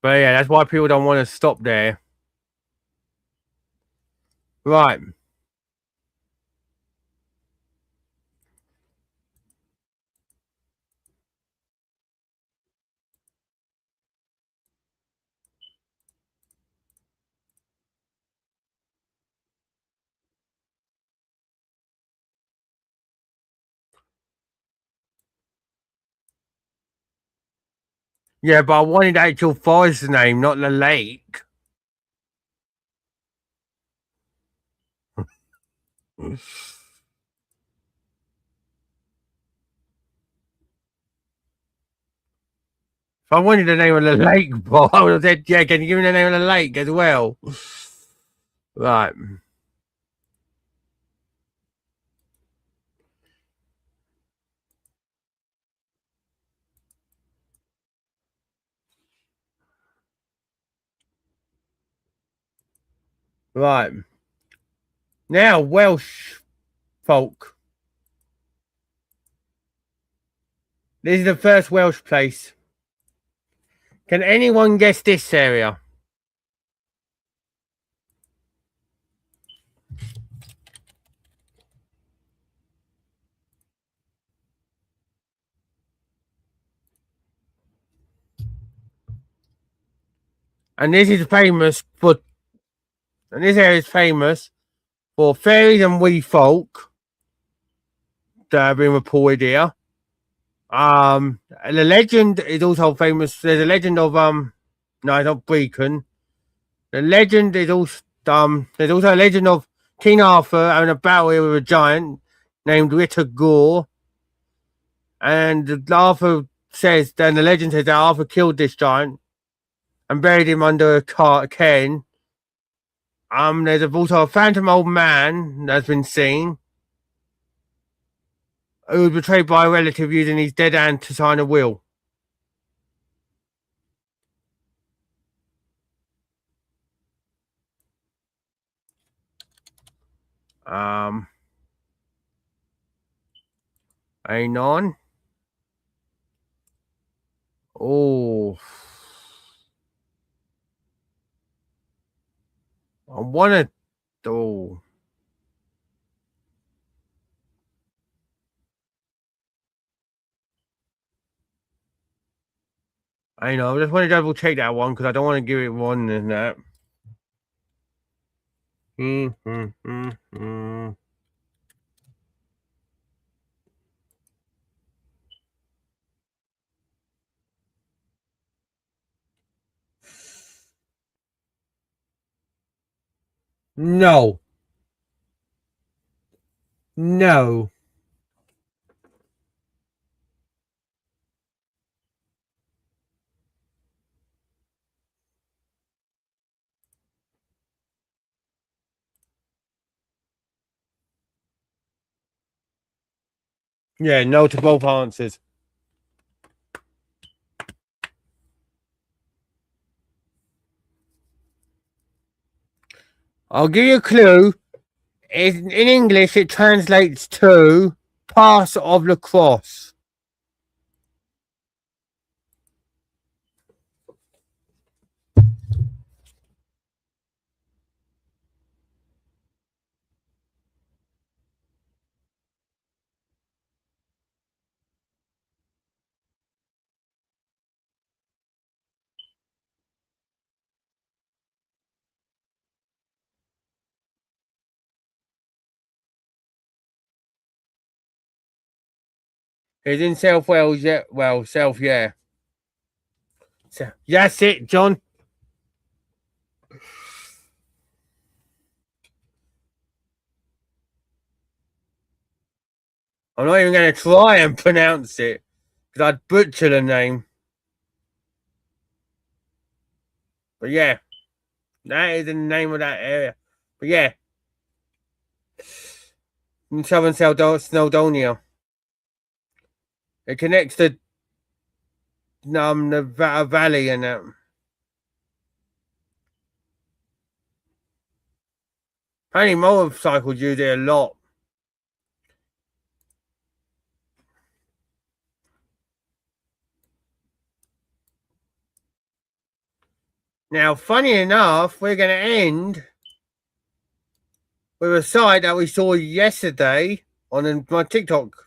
But yeah, that's why people don't want to stop there. Right. Yeah, but I wanted the actual forest name, not the lake. If I wanted the name of the lake, Bob, I would have said, yeah, can you give me the name of the lake as well? Right. Right. Now, Welsh folk. This is the first Welsh place. Can anyone guess this area? And this is famous for, and this area is famous for fairies and wee folk that have been reported here. The legend is also famous. There's a legend of no, it's not Brecon. The legend is also there's also a legend of King Arthur having a battle here with a giant named Richard Gore, and Arthur says, then the legend says that Arthur killed this giant and buried him under a cairn. There's also a phantom old man that's been seen who was betrayed by a relative using his dead hand to sign a will. Hang on. Oh, I want to. Oh, I know. I just want to double check that one because I don't want to give it one and that. No. No. Yeah, no to both answers. I'll give you a clue. In English, it translates to Pass of the Cross. It's in South Wales, yeah. Well, South, yeah. So, that's it, John. I'm not even going to try and pronounce it because I'd butcher the name. But yeah, that is the name of that area. But yeah, in southern Snowdonia. It connects to the valley and that. Apparently motorcycles use it a lot. Now, funny enough, we're going to end with a site that we saw yesterday on my TikTok.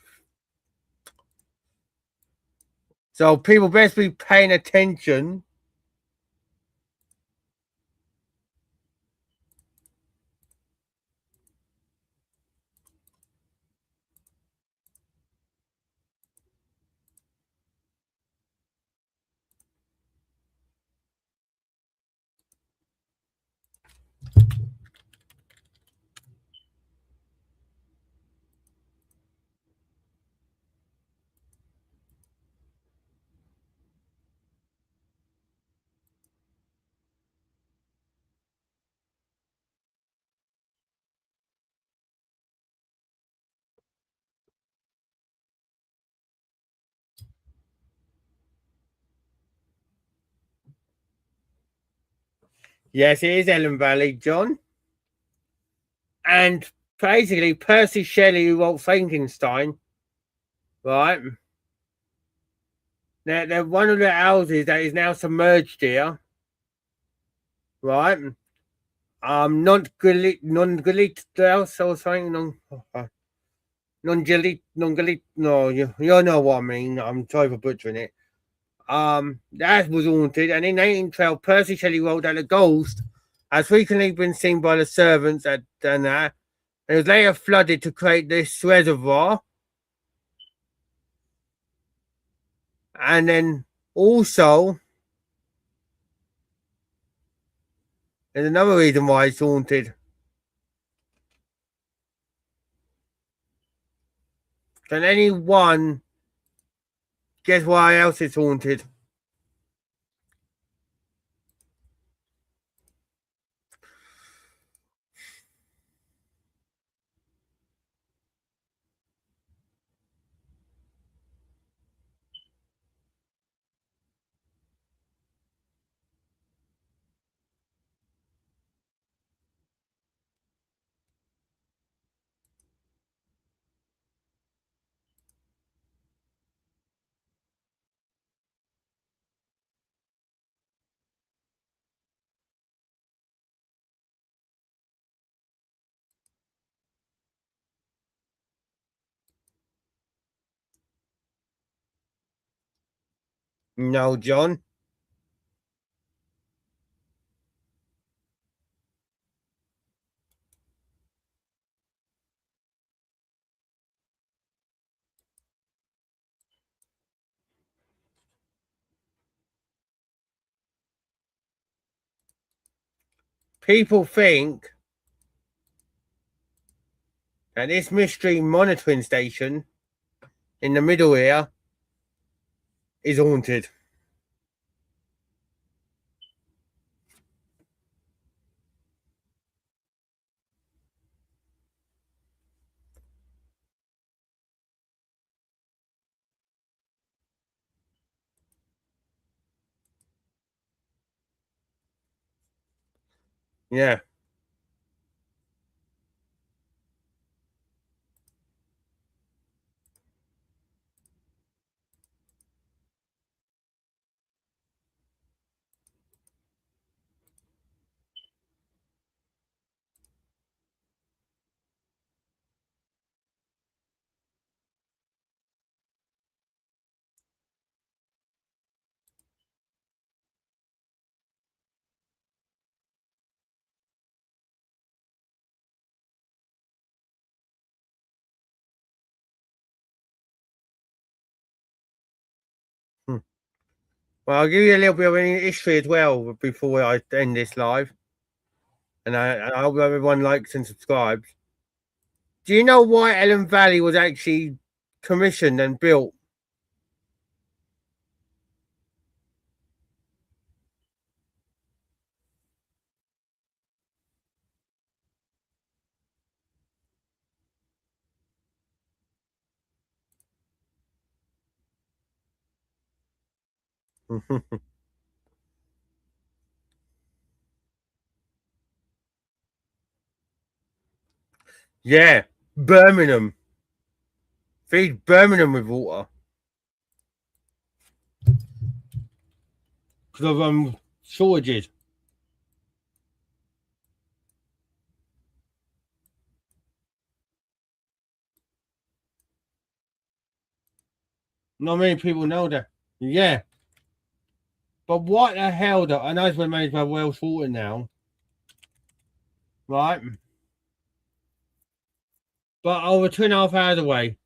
So people best be paying attention. Yes, it is Elan Valley, John. And basically, Percy Shelley, who wrote Frankenstein, right? They're one of the houses that is now submerged here, right? Non-galit house or something. Non-galit. No, you know what I mean. I'm sorry for butchering it. That was haunted, and in 1812, Percy Shelley wrote that a ghost has frequently been seen by the servants at that. It was later flooded to create this reservoir. And then also, there's another reason why it's haunted. Can anyone guess why else it's haunted? No, John. People think that this mystery monitoring station in the middle here is haunted. Yeah. Hmm. Well, I'll give you a little bit of history as well before I end this live. And I hope everyone likes and subscribes. Do you know why Elan Valley was actually commissioned and built? Yeah, Birmingham. Feed Birmingham with water. Because of shortages. Not many people know that. Yeah. But what the hell, though? I know it's been managed by Welsh Water now. Right? But over 2.5 hours away.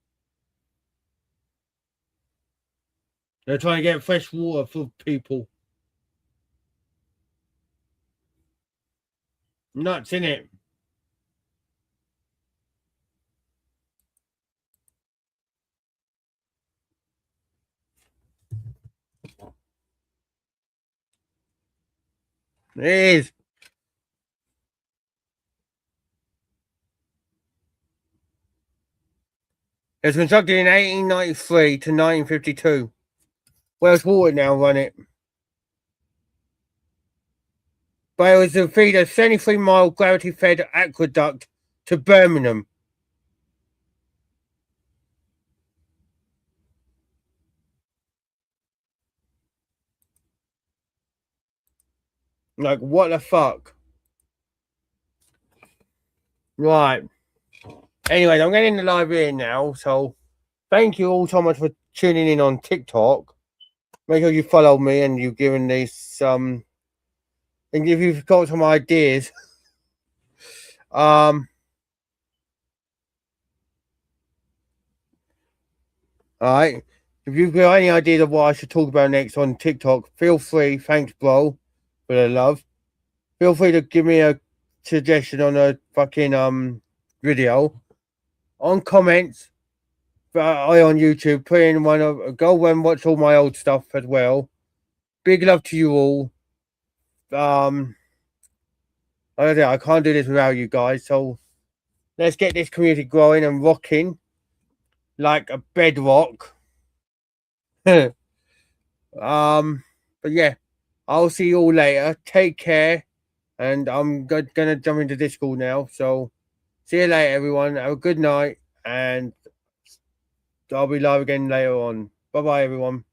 They're trying to get fresh water for people. Nuts, innit? It is. It was constructed in 1893 to 1952. Welsh Water now run it. But it was to feed a 73-mile gravity-fed aqueduct to Birmingham. Like, what the fuck? Right. Anyway, I'm getting the live here now, so thank you all so much for tuning in on TikTok. Make sure you follow me and you've given this and if you've got some ideas, all right. If you've got any ideas of what I should talk about next on TikTok, feel free. Thanks, bro, for the love. Feel free to give me a suggestion on a fucking video on comments. I on YouTube, put in one of go and watch all my old stuff as well. Big love to you all. I can't do this without you guys, so let's get this community growing and rocking like a bedrock. But yeah, I'll see you all later. Take care, and I'm gonna jump into Discord now. So see you later, everyone. Have a good night, and I'll be live again later on. Bye bye, everyone.